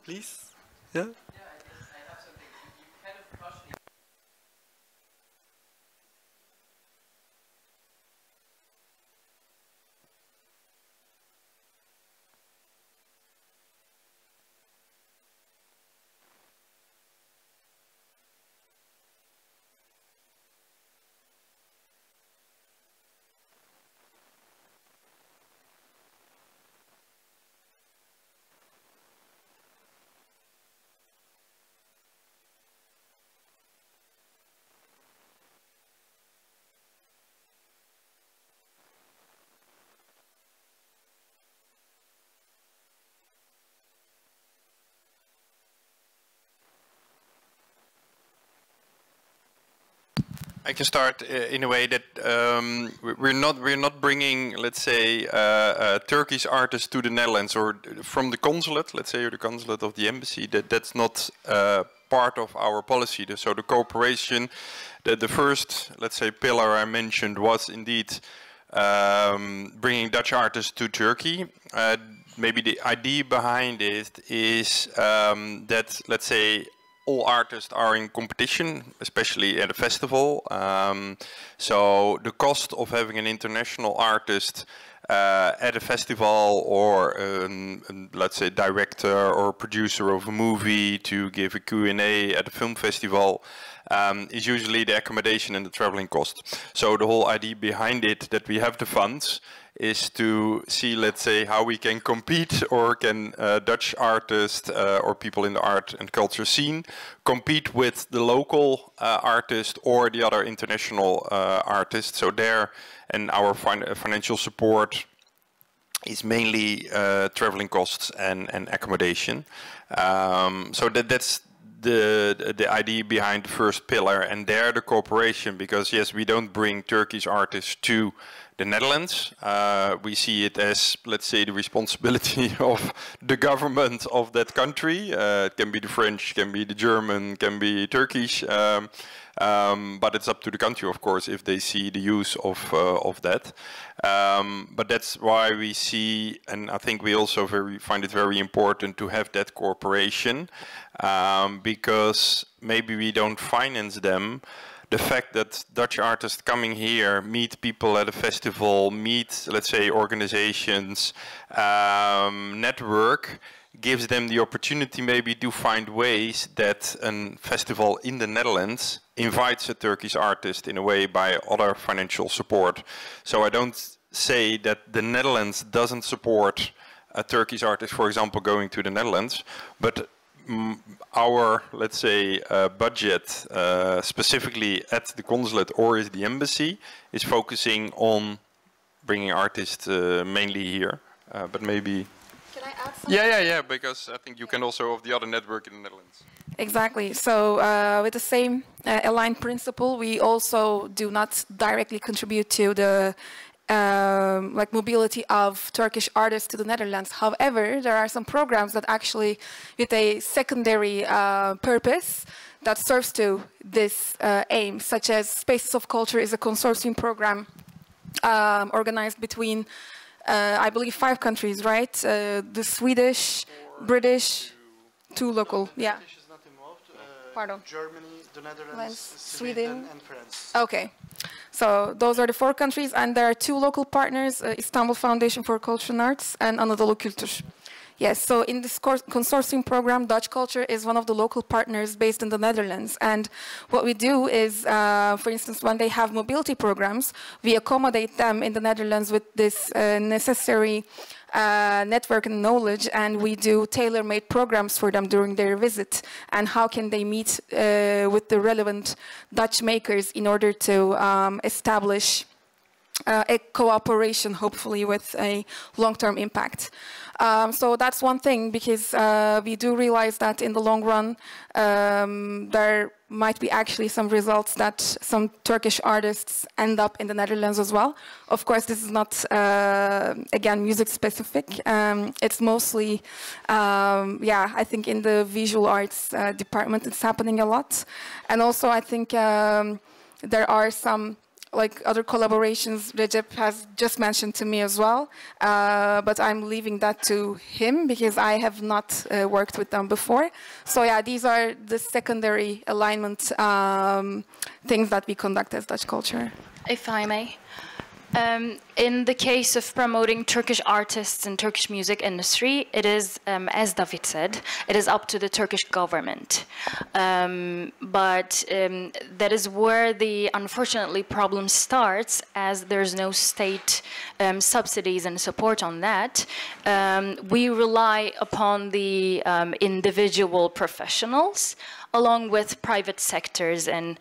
Please? Yeah? Yeah, I guess I have something. You kind of partially I can start in a way that we're not bringing, let's say, Turkish artists to the Netherlands or from the consulate, let's say, or the consulate of the embassy. That's not part of our policy. So the cooperation, the first, let's say, pillar I mentioned was indeed bringing Dutch artists to Turkey. Maybe the idea behind it is that, let's say, all artists are in competition, especially at a festival. So the cost of having an international artist at a festival, or let's say director or producer of a movie to give a Q&A at a film festival, is usually the accommodation and the traveling cost. So the whole idea behind it, that we have the funds, is to see, let's say, how we can compete, or can Dutch artists or people in the art and culture scene compete with the local artist or the other international artists. So there, and our financial support is mainly traveling costs and accommodation. So that's the idea behind the first pillar, and there the cooperation, because yes, we don't bring Turkish artists to the Netherlands. We see it as, let's say, the responsibility of the government of that country. It can be the French, can be the German, can be Turkish, but it's up to the country, of course, if they see the use of that. But that's why we see, and I think we also find it very important to have that cooperation, because maybe we don't finance them. The fact that Dutch artists coming here, meet people at a festival, meet, let's say, organizations, network, gives them the opportunity maybe to find ways that a festival in the Netherlands invites a Turkish artist in a way by other financial support. So I don't say that the Netherlands doesn't support a Turkish artist, for example, going to the Netherlands, but our, let's say, budget specifically at the consulate or is the embassy is focusing on bringing artists mainly here, but maybe. Can I add something? Yeah, because I think you can also have the other network in the Netherlands. Exactly. So with the same aligned principle, we also do not directly contribute to the like mobility of Turkish artists to the Netherlands. However, there are some programs that actually, with a secondary purpose, that serves to this aim, such as Spaces of Culture is a consortium program organized between, I believe, 5 countries, right? The Swedish, British, 2 local, yeah. Pardon. Germany, the Netherlands, Sweden, and France. Okay, so those are the 4 countries, and there are 2 local partners: Istanbul Foundation for Culture and Arts and Anadolu Kültür. Yes, so in this consortium program, Dutch Culture is one of the local partners based in the Netherlands. And what we do is, for instance, when they have mobility programs, we accommodate them in the Netherlands with this necessary network and knowledge, and we do tailor-made programs for them during their visit. And how can they meet with the relevant Dutch makers in order to establish a cooperation, hopefully with a long-term impact. So that's one thing, because we do realize that in the long run, there might be actually some results that some Turkish artists end up in the Netherlands as well. Of course, this is not, again, music specific. It's mostly, yeah, I think in the visual arts department, it's happening a lot. And also, I think there are some like other collaborations Recep has just mentioned to me as well, but I'm leaving that to him because I have not worked with them before. So yeah, these are the secondary alignment things that we conduct as Dutch Culture. If I may. In the case of promoting Turkish artists and Turkish music industry, it is, as David said, it is up to the Turkish government. But that is where the, unfortunately, problem starts, as there's no state subsidies and support on that. We rely upon the individual professionals, along with private sectors and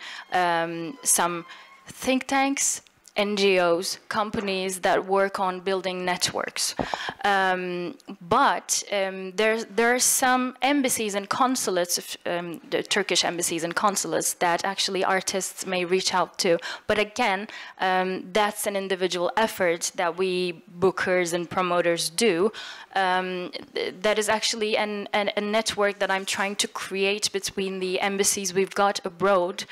some think tanks, NGOs, companies that work on building networks. But there are some embassies and consulates, the Turkish embassies and consulates, that actually artists may reach out to. But again, that's an individual effort that we bookers and promoters do. That is actually a network that I'm trying to create between the embassies we've got abroad,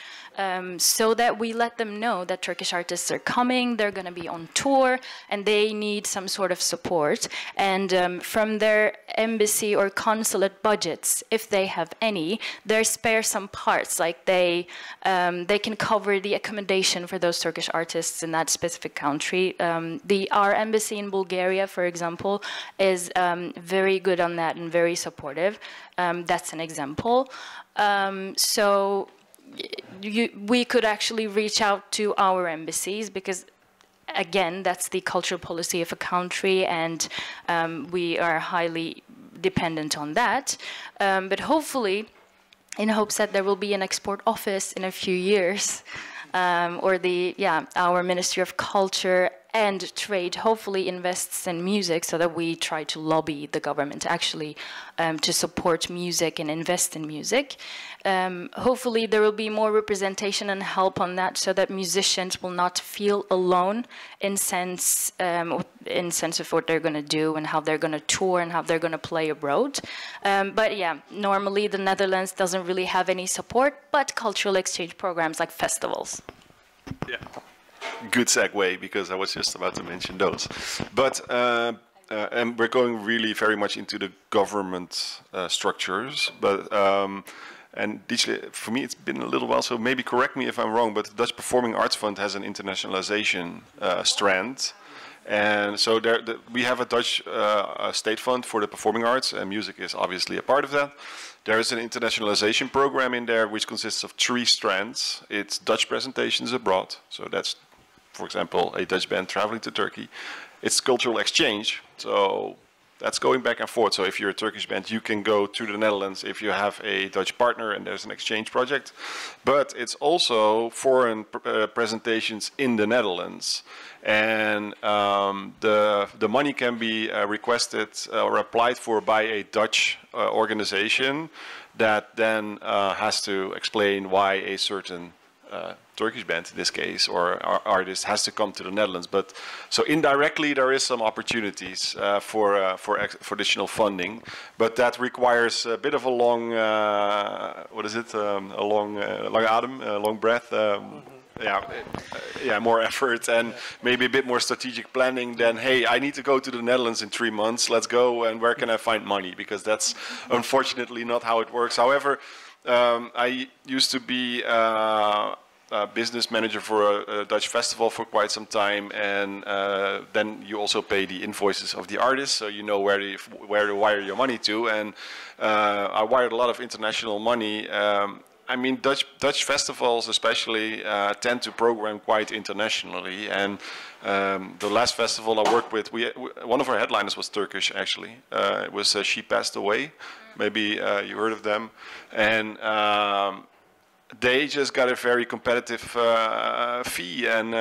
so that we let them know that Turkish artists are coming, they're going to be on tour, and they need some sort of support. And from their embassy or consulate budgets, if they have any, they spare some parts, like they can cover the accommodation for those Turkish artists in that specific country. Our embassy in Bulgaria, for example, is very good on that and very supportive. That's an example. So we could actually reach out to our embassies, because again, that's the cultural policy of a country, and we are highly dependent on that. But hopefully, in hopes that there will be an export office in a few years, or our Ministry of Culture and Trade hopefully invests in music, so that we try to lobby the government actually to support music and invest in music. Hopefully there will be more representation and help on that, so that musicians will not feel alone in sense of what they're going to do and how they're going to tour and how they're going to play abroad. But yeah, normally the Netherlands doesn't really have any support, but cultural exchange programs like festivals. Yeah. Good segue, because I was just about to mention those. But and we're going really very much into the government structures. But and Dicle, for me, it's been a little while, so maybe correct me if I'm wrong, but the Dutch Performing Arts Fund has an internationalization strand. And so we have a Dutch state fund for the performing arts, and music is obviously a part of that. There is an internationalization program in there which consists of 3 strands. It's Dutch presentations abroad, so that's, for example, a Dutch band traveling to Turkey. It's cultural exchange, so that's going back and forth. So if you're a Turkish band, you can go to the Netherlands if you have a Dutch partner and there's an exchange project. But it's also foreign presentations in the Netherlands. And the money can be requested or applied for by a Dutch organization that then has to explain why a certain Turkish band, in this case, or artist has to come to the Netherlands. But so indirectly, there is some opportunities for additional funding, but that requires a bit of a long, what is it? A long adem, a long breath. Yeah, more effort and maybe a bit more strategic planning than, hey, I need to go to the Netherlands in 3 months. Let's go, and where can I find money? Because that's unfortunately not how it works. However, I used to be a business manager for a Dutch festival for quite some time, and then you also pay the invoices of the artists, so you know where to wire your money to. And I wired a lot of international money. I mean, Dutch festivals especially tend to program quite internationally, and the last festival I worked with, one of our headliners was Turkish, actually. It was She Passed Away. Maybe you heard of them. And they just got a very competitive fee, and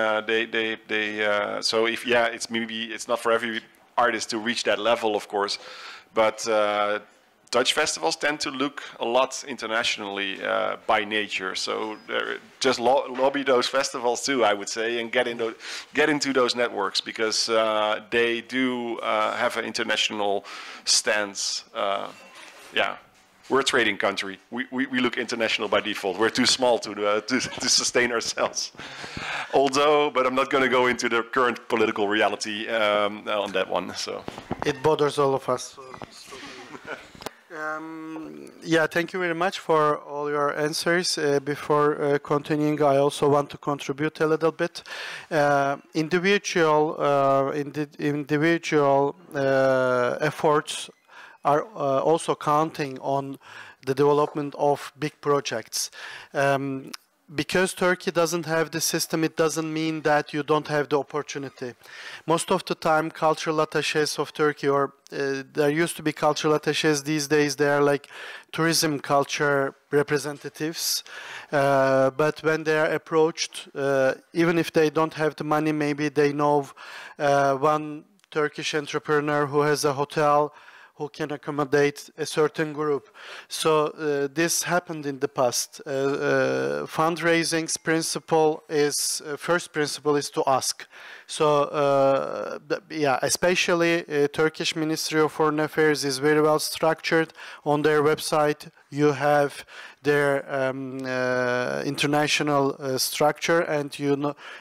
so if it's not for every artist to reach that level, of course, but Dutch festivals tend to look a lot internationally by nature, so just lobby those festivals too, I would say, and get into those networks, because they do have an international stance. Yeah, we're a trading country. We look international by default. We're too small to sustain ourselves. Although, but I'm not going to go into the current political reality on that one. So it bothers all of us. Yeah, thank you very much for all your answers. Before continuing, I also want to contribute a little bit. Individual efforts are also counting on the development of big projects. Because Turkey doesn't have the system, it doesn't mean that you don't have the opportunity. Most of the time, cultural attaches of Turkey, or there used to be cultural attaches, these days they are like tourism culture representatives. But when they are approached, even if they don't have the money, maybe they know one Turkish entrepreneur who has a hotel who can accommodate a certain group. So this happened in the past. Fundraising's first principle is to ask. So yeah, especially Turkish Ministry of Foreign Affairs is very well structured. On their website you have their international structure, and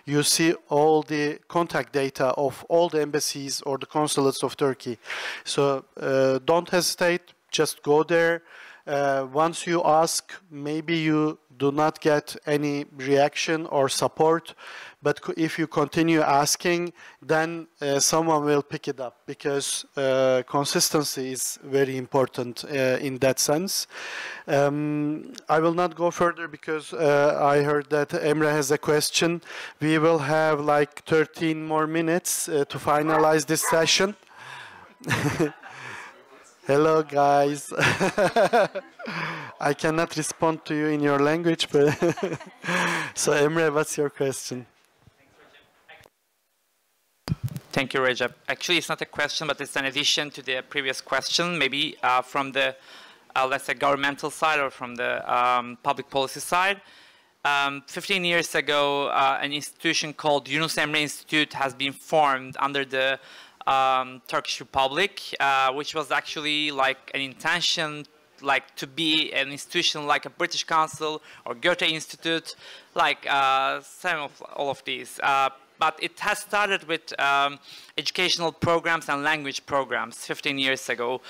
you see all the contact data of all the embassies or the consulates of Turkey. So don't hesitate, just go there. Once you ask, maybe you do not get any reaction or support, but if you continue asking, then someone will pick it up, because consistency is very important in that sense. I will not go further because I heard that Emre has a question. We will have like 13 more minutes to finalize this session. Hello, guys. I cannot respond to you in your language, but so Emre, what's your question? Thank you, Recep. Actually, it's not a question, but it's an addition to the previous question, maybe from the, let's say, governmental side or from the public policy side. 15 years ago, an institution called Yunus Emre Institute has been formed under the Turkish Republic, which was actually like an intention, like to be an institution like a British Council or Goethe Institute, like all of these. But it has started with educational programs and language programs 15 years ago.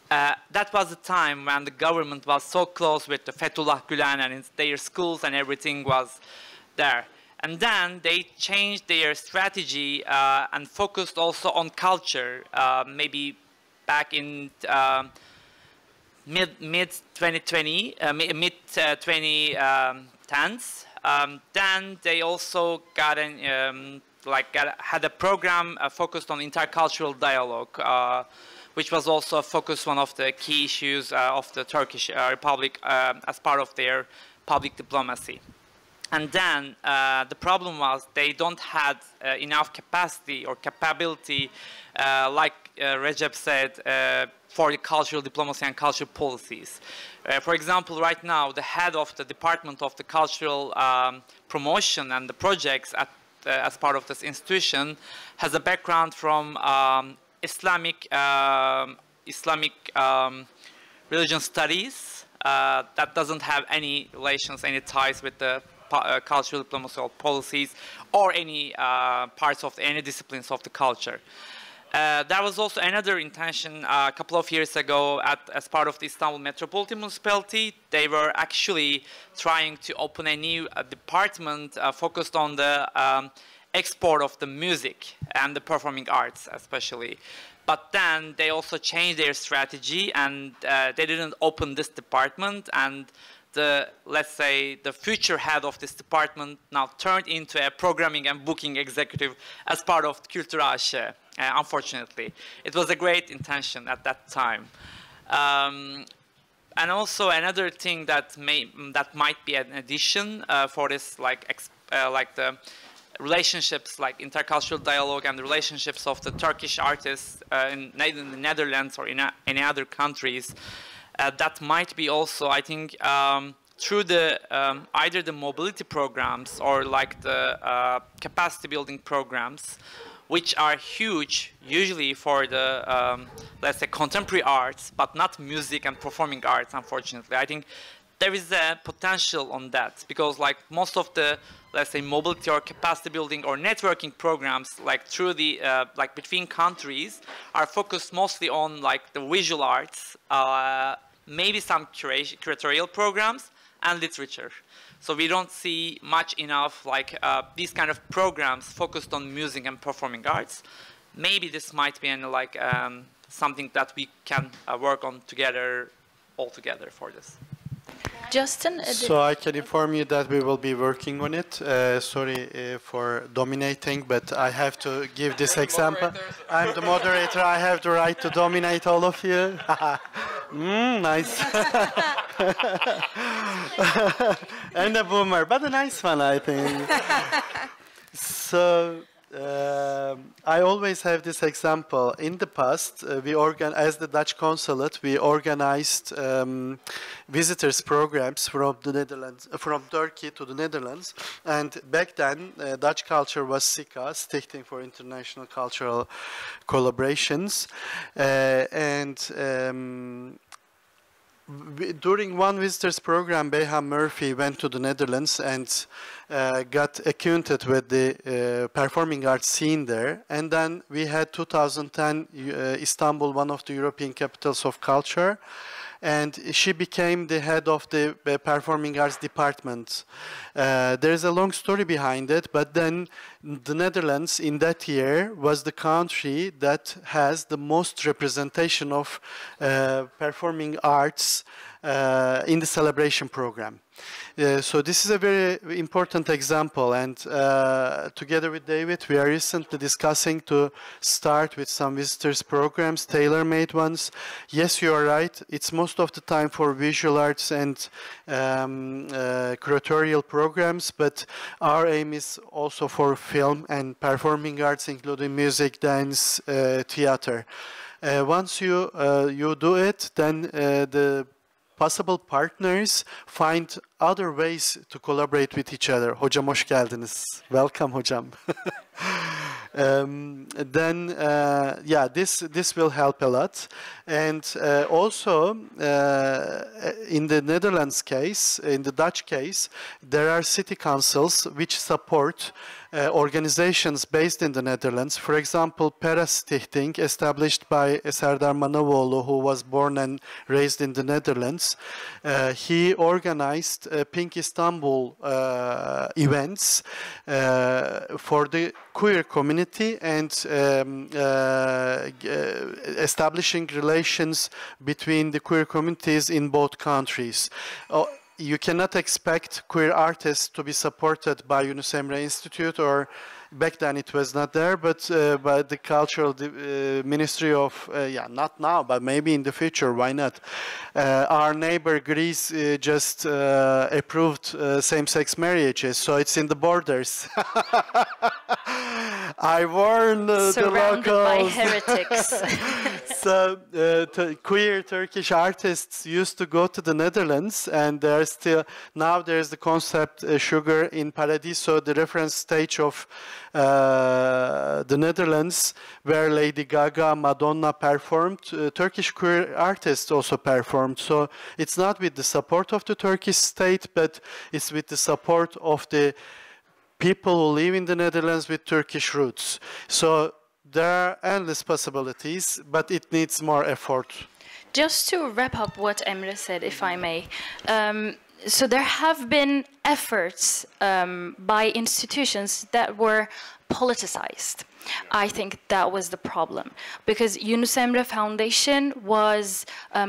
That was the time when the government was so close with the Fethullah Gülen and their schools and everything was there. And then they changed their strategy and focused also on culture, maybe back in mid-2010s. Then they also got had a program focused on intercultural dialogue, which was also a focus, one of the key issues of the Turkish Republic as part of their public diplomacy. And then the problem was they don't have enough capacity or capability, like Recep said, for the cultural diplomacy and cultural policies. For example, right now, the head of the Department of the Cultural Promotion and the projects as part of this institution has a background from Islamic religion studies that doesn't have any relations, any ties with the cultural diplomacy or policies or any parts of any disciplines of the culture. There was also another intention a couple of years ago as part of the Istanbul Metropolitan Municipality. They were actually trying to open a new department focused on the export of the music and the performing arts especially. But then they also changed their strategy and they didn't open this department, and let's say the future head of this department now turned into a programming and booking executive as part of Kültürel. Unfortunately, it was a great intention at that time. And also another thing that might be an addition for this, like the relationships, like intercultural dialogue and the relationships of the Turkish artists in the Netherlands or in any other countries. That might be also, I think, through the either the mobility programs or like the capacity building programs, which are huge usually for the, let's say, contemporary arts, but not music and performing arts, unfortunately. I think there is a potential on that, because like most of the, let's say, mobility or capacity building or networking programs, like through the, like between countries, are focused mostly on like the visual arts, maybe some curatorial programs and literature. So we don't see much enough like these kind of programs focused on music and performing arts. Maybe this might be like something that we can work on together, all together for this. Justin? So I can inform you that we will be working on it. Sorry for dominating, but I have to give this example. I'm the moderator. I have the right to dominate all of you. Nice. And a boomer, but a nice one, I think. So I always have this example. In the past, as the Dutch consulate, we organized visitors programs from the Netherlands, from Turkey to the Netherlands. And back then, Dutch culture was SICA, Stichting for International Cultural Collaborations. During one visitors program, Beha Murphy went to the Netherlands and got acquainted with the performing arts scene there. And then we had 2010 Istanbul, one of the European capitals of culture. And she became the head of the performing arts department. There's a long story behind it, but then the Netherlands in that year was the country that has the most representation of performing arts in the celebration program. So this is a very important example, and together with David, we are recently discussing to start with some visitors programs, tailor-made ones. Yes, you are right. It's most of the time for visual arts and curatorial programs, but our aim is also for film and performing arts, including music, dance, theater. Once you do it, then the possible partners find other ways to collaborate with each other. Hocam hoş geldiniz. Welcome hocam. Yeah, this will help a lot. And also in the Netherlands case, in the Dutch case, there are city councils which support organizations based in the Netherlands. For example, Pera Stichting, established by Serdar Manavoğlu, who was born and raised in the Netherlands. He organized Pink Istanbul events for the queer community and establishing relations between the queer communities in both countries. You cannot expect queer artists to be supported by Yunus Emre Institute or Back then it was not there, but by the cultural ministry of, yeah, not now, but maybe in the future, why not? Our neighbor Greece just approved same-sex marriages, so it's in the borders. I warn the Surrounded locals. by heretics. So queer Turkish artists used to go to the Netherlands, and there's still now there's the concept Sugar in Paradiso, the reference stage of the Netherlands, where Lady Gaga, Madonna performed. Turkish queer artists also performed. So it's not with the support of the Turkish state, but it's with the support of the people who live in the Netherlands with Turkish roots. So there are endless possibilities, but it needs more effort. Just to wrap up what Emre said, if I may. So there have been efforts by institutions that were politicized. I think that was the problem, because Yunus Emre Foundation was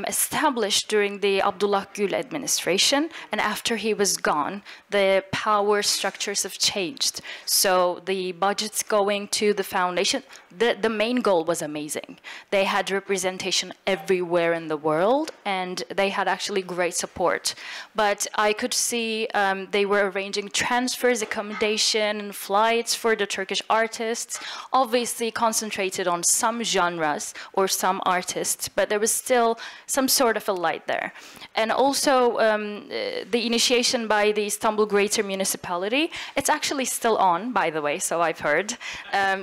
established during the Abdullah Gül administration, and after he was gone, the power structures have changed. So the budgets going to the foundation, the main goal was amazing. They had representation everywhere in the world, and they had actually great support. But I could see they were arranging transfers, accommodation, and flights for the Turkish artists, obviously concentrated on some genres or some artists, but there was still some sort of a light there. And also the initiation by the Istanbul Greater Municipality, it's actually still on, by the way, so I've heard.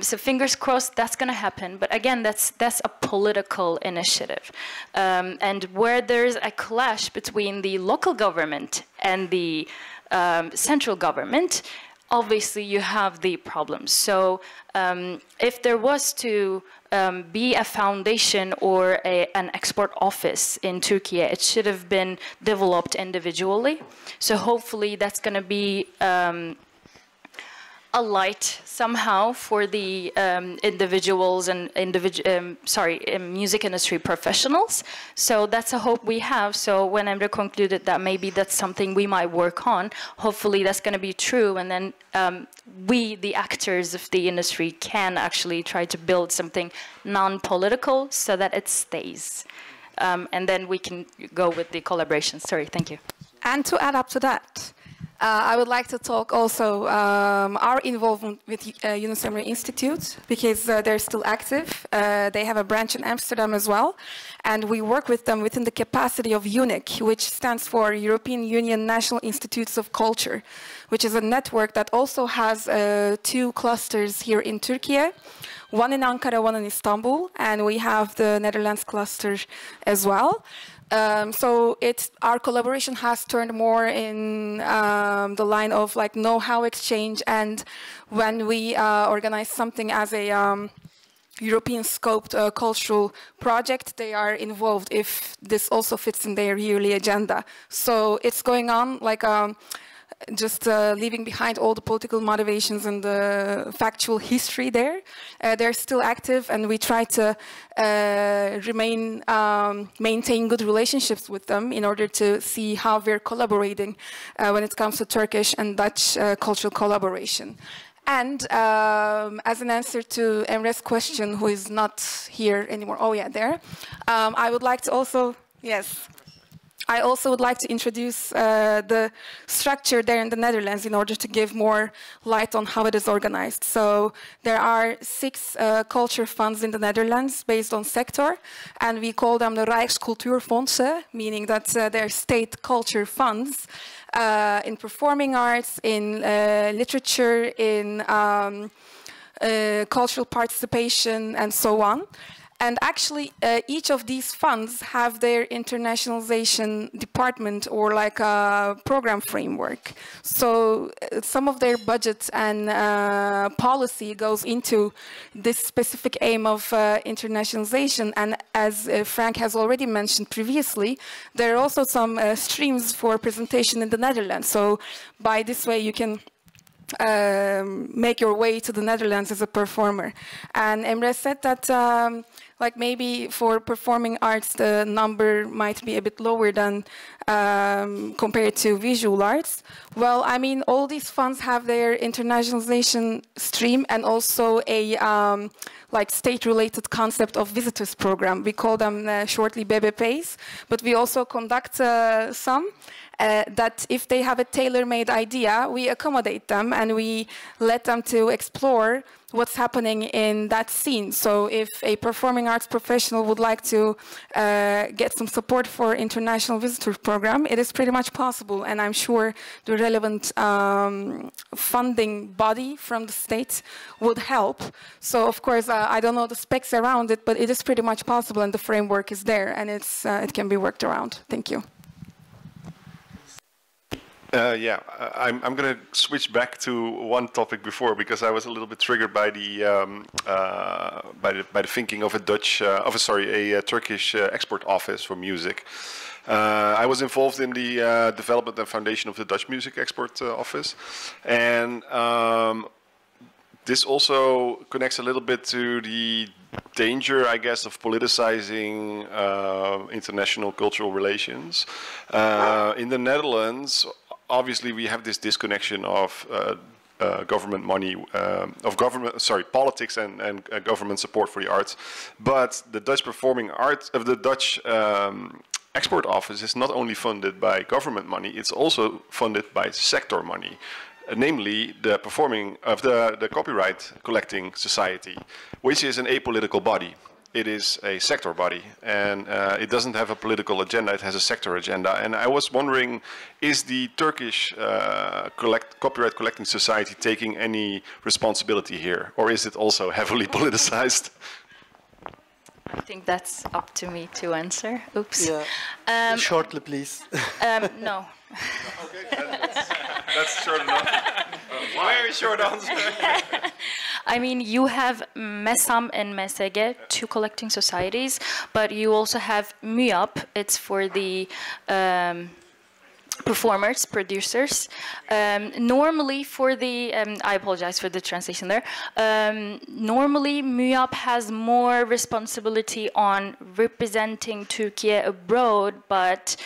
So fingers crossed that's going to happen. But again, that's a political initiative. And where there's a clash between the local government and the central government, obviously you have the problems. So if there was to be a foundation or an export office in Turkey, it should have been developed individually. So hopefully that's going to be a light somehow for the individuals and music industry professionals. So that's a hope we have. So when Emre concluded that maybe that's something we might work on, hopefully that's going to be true. And then we, the actors of the industry, can actually try to build something non-political so that it stays. And then we can go with the collaboration. Sorry, thank you. And to add up to that, I would like to talk also our involvement with Yunus Emre Institute, because they're still active. They have a branch in Amsterdam as well, and we work with them within the capacity of UNIC, which stands for European Union National Institutes of Culture, which is a network that also has 2 clusters here in Turkey, one in Ankara, one in Istanbul, and we have the Netherlands cluster as well. So our collaboration has turned more in the line of like know-how exchange, and when we organize something as a European scoped cultural project, they are involved if this also fits in their yearly agenda. So it's going on like just leaving behind all the political motivations and the factual history there. They're still active, and we try to maintain good relationships with them in order to see how we're collaborating when it comes to Turkish and Dutch cultural collaboration. And as an answer to Emre's question, who is not here anymore, oh yeah, there, I would like to also, yes. I also would like to introduce the structure there in the Netherlands in order to give more light on how it is organized. So there are 6 culture funds in the Netherlands based on sector, and we call them the Rijkscultuurfondsen, meaning that they're state culture funds in performing arts, in literature, in cultural participation, and so on. And actually, each of these funds have their internationalization department or like a program framework. So some of their budget and policy goes into this specific aim of internationalization. And as Frank has already mentioned previously, there are also some streams for presentation in the Netherlands. So by this way, you can make your way to the Netherlands as a performer. And Emre said that like maybe for performing arts the number might be a bit lower than compared to visual arts. Well, I mean, all these funds have their internationalization stream and also a like state-related concept of visitors program. We call them shortly BBPs, but we also conduct some that if they have a tailor-made idea, we accommodate them and we let them to explore what's happening in that scene. So if a performing arts professional would like to get some support for international visitors program, it is pretty much possible. And I'm sure the relevant funding body from the state would help. So of course, I don't know the specs around it, but it is pretty much possible and the framework is there and it's, it can be worked around. Thank you. Yeah, I'm going to switch back to one topic before because I was a little bit triggered by the thinking of a Turkish export office for music. I was involved in the development and foundation of the Dutch music export office, and this also connects a little bit to the danger, I guess, of politicizing international cultural relations. In the Netherlands, obviously, we have this disconnection of government money, politics and government support for the arts. But the Dutch performing arts of the Dutch export office is not only funded by government money; it's also funded by sector money, namely the performing of the copyright collecting society, which is an apolitical body. It is a sector body, and it doesn't have a political agenda, it has a sector agenda. And I was wondering, is the Turkish copyright collecting society taking any responsibility here, or is it also heavily politicized? I think that's up to me to answer. Oops. Yeah. Shortly, please. No. Okay, that's short enough. Very short answer. I mean, you have MESAM and MESEG, two collecting societies, but you also have MÜAP, it's for the performers, producers. Normally for the, I apologize for the translation there, normally MÜAP has more responsibility on representing Turkey abroad, but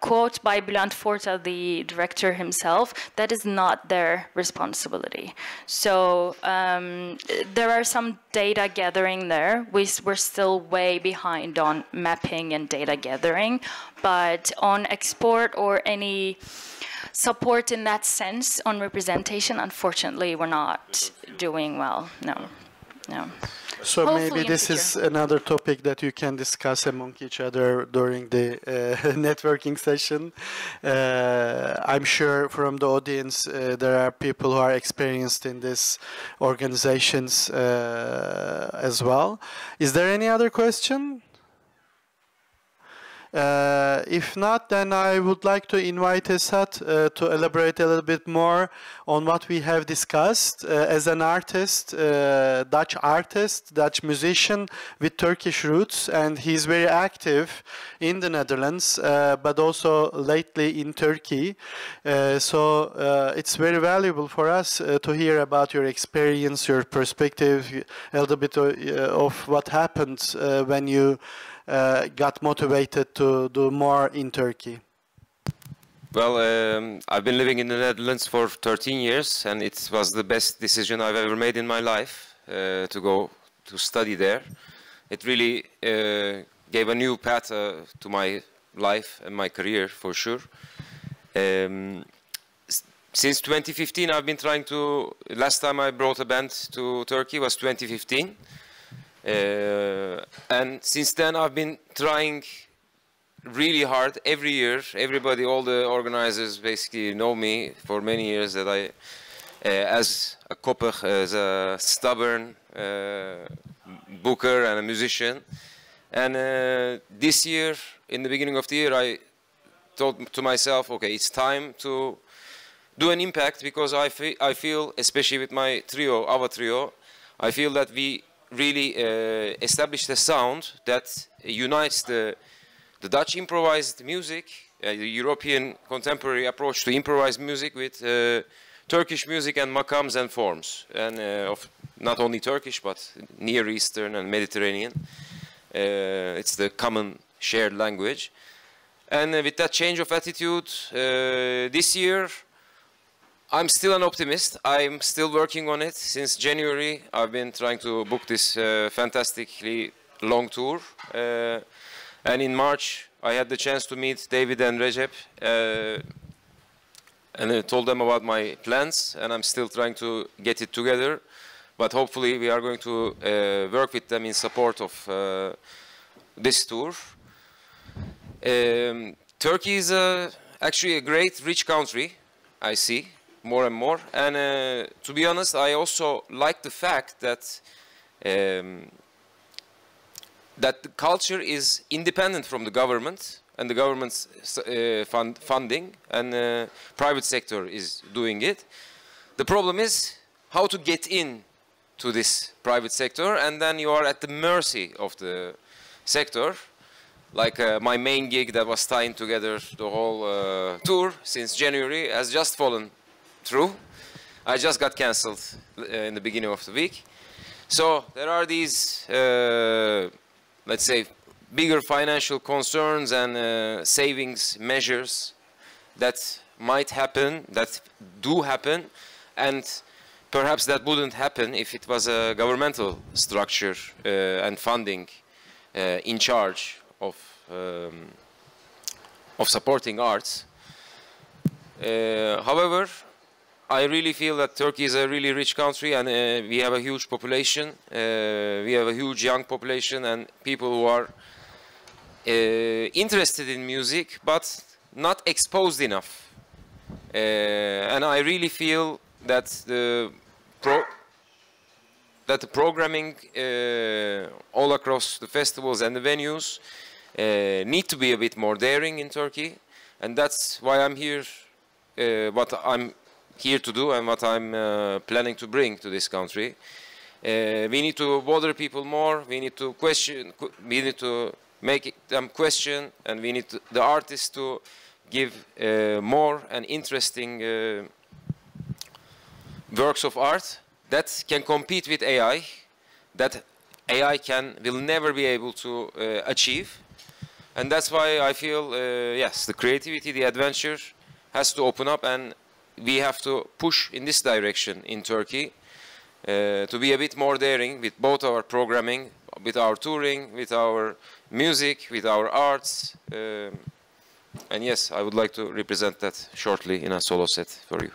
quote by Bülent Forta, the director himself, that is not their responsibility. So there are some data gathering there. We're still way behind on mapping and data gathering, but on export or any support in that sense on representation, unfortunately, we're not doing well. No, no. So Hopefully maybe this is another topic that you can discuss among each other during the networking session. I'm sure from the audience there are people who are experienced in these organizations as well. Is there any other question? If not, then I would like to invite Esat to elaborate a little bit more on what we have discussed. As an artist, Dutch musician with Turkish roots, and he's very active in the Netherlands, but also lately in Turkey. So it's very valuable for us to hear about your experience, your perspective, a little bit of what happened when you got motivated to do more in Turkey? Well, I've been living in the Netherlands for 13 years, and it was the best decision I've ever made in my life to go to study there. It really gave a new path to my life and my career, for sure. Since 2015, I've been trying to, last time I brought a band to Turkey was 2015. And since then I've been trying really hard every year. Everybody, all the organizers basically know me for many years that I, as a koppig, as a stubborn booker and a musician. And this year, in the beginning of the year, I thought to myself, okay, it's time to do an impact, because I feel, especially with my trio, our trio, I feel that we really established a sound that unites the Dutch improvised music, the European contemporary approach to improvised music with Turkish music and makams and forms, and of not only Turkish but Near Eastern and Mediterranean. It's the common shared language. And with that change of attitude, this year, I'm still an optimist. I'm still working on it. Since January, I've been trying to book this fantastically long tour. And in March, I had the chance to meet David and Recep. And I told them about my plans, and I'm still trying to get it together. But hopefully, we are going to work with them in support of this tour. Turkey is actually a great, rich country, I see, more and more. And to be honest, I also like the fact that that the culture is independent from the government and the government's funding, and private sector is doing it. The problem is how to get in to this private sector, and then you are at the mercy of the sector. Like my main gig that was tying together the whole tour since January has just fallen through. I just got cancelled in the beginning of the week. So there are these, let's say, bigger financial concerns and savings measures that might happen, that do happen, and perhaps that wouldn't happen if it was a governmental structure and funding in charge of supporting arts. However, I really feel that Turkey is a really rich country, and we have a huge population. We have a huge young population and people who are interested in music but not exposed enough. And I really feel that the programming all across the festivals and the venues need to be a bit more daring in Turkey, and that's why I'm here, what I'm here to do and what I'm planning to bring to this country. We need to bother people more, we need to question, we need to make them question, and we need the artists to give more and interesting works of art that can compete with AI, that AI will never be able to achieve. And that's why I feel, yes, the creativity, the adventure has to open up, and we have to push in this direction in Turkey to be a bit more daring with both our programming, with our touring, with our music, with our arts. And yes, I would like to represent that shortly in a solo set for you.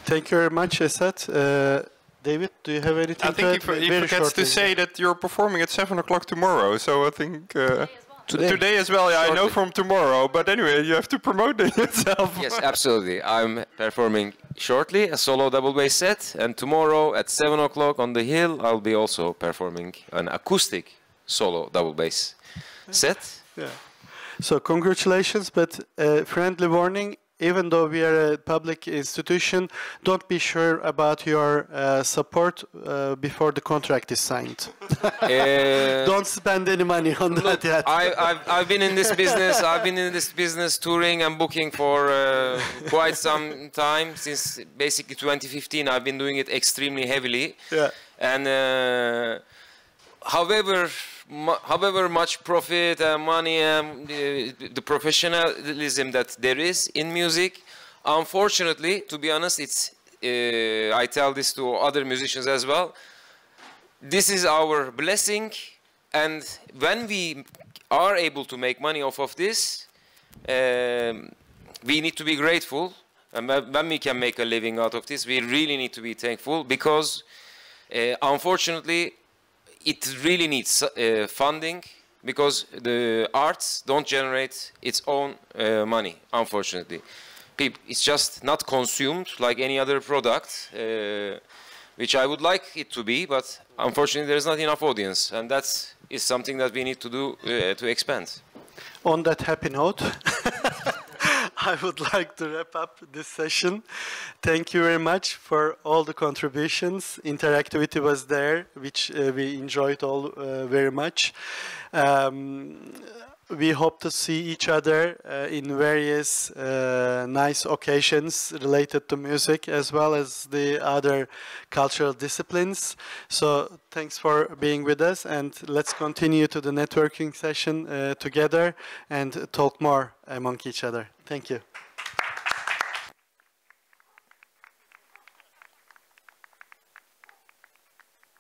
Thank you very much, Esat. David, do you have anything I think to add? he forgets to say that you're performing at 7 o'clock tomorrow, so I think... Today as well, yeah, I know from tomorrow, but anyway, you have to promote it yourself. Yes, absolutely. I'm performing shortly a solo double bass set, and tomorrow at 7 o'clock on the hill, I'll be also performing an acoustic solo double bass set. Yeah. So congratulations, but friendly warning, even though we are a public institution, don't be sure about your support before the contract is signed. Don't spend any money on that yet. I've been in this business. I've been in this business touring and booking for quite some time. Since basically 2015, I've been doing it extremely heavily. Yeah. And however much profit and money and the professionalism that there is in music, unfortunately, to be honest, it's I tell this to other musicians as well, this is our blessing, and when we are able to make money off of this, we need to be grateful, and when we can make a living out of this, we really need to be thankful, because unfortunately it really needs funding, because the arts don't generate its own money, unfortunately. It's just not consumed like any other product, which I would like it to be, but unfortunately there's not enough audience, and that is something that we need to do to expand. On that happy note, I would like to wrap up this session. Thank you very much for all the contributions. Interactivity was there, which we enjoyed all very much. we hope to see each other in various nice occasions related to music as well as the other cultural disciplines. So thanks for being with us, and let's continue to the networking session together and talk more among each other. Thank you.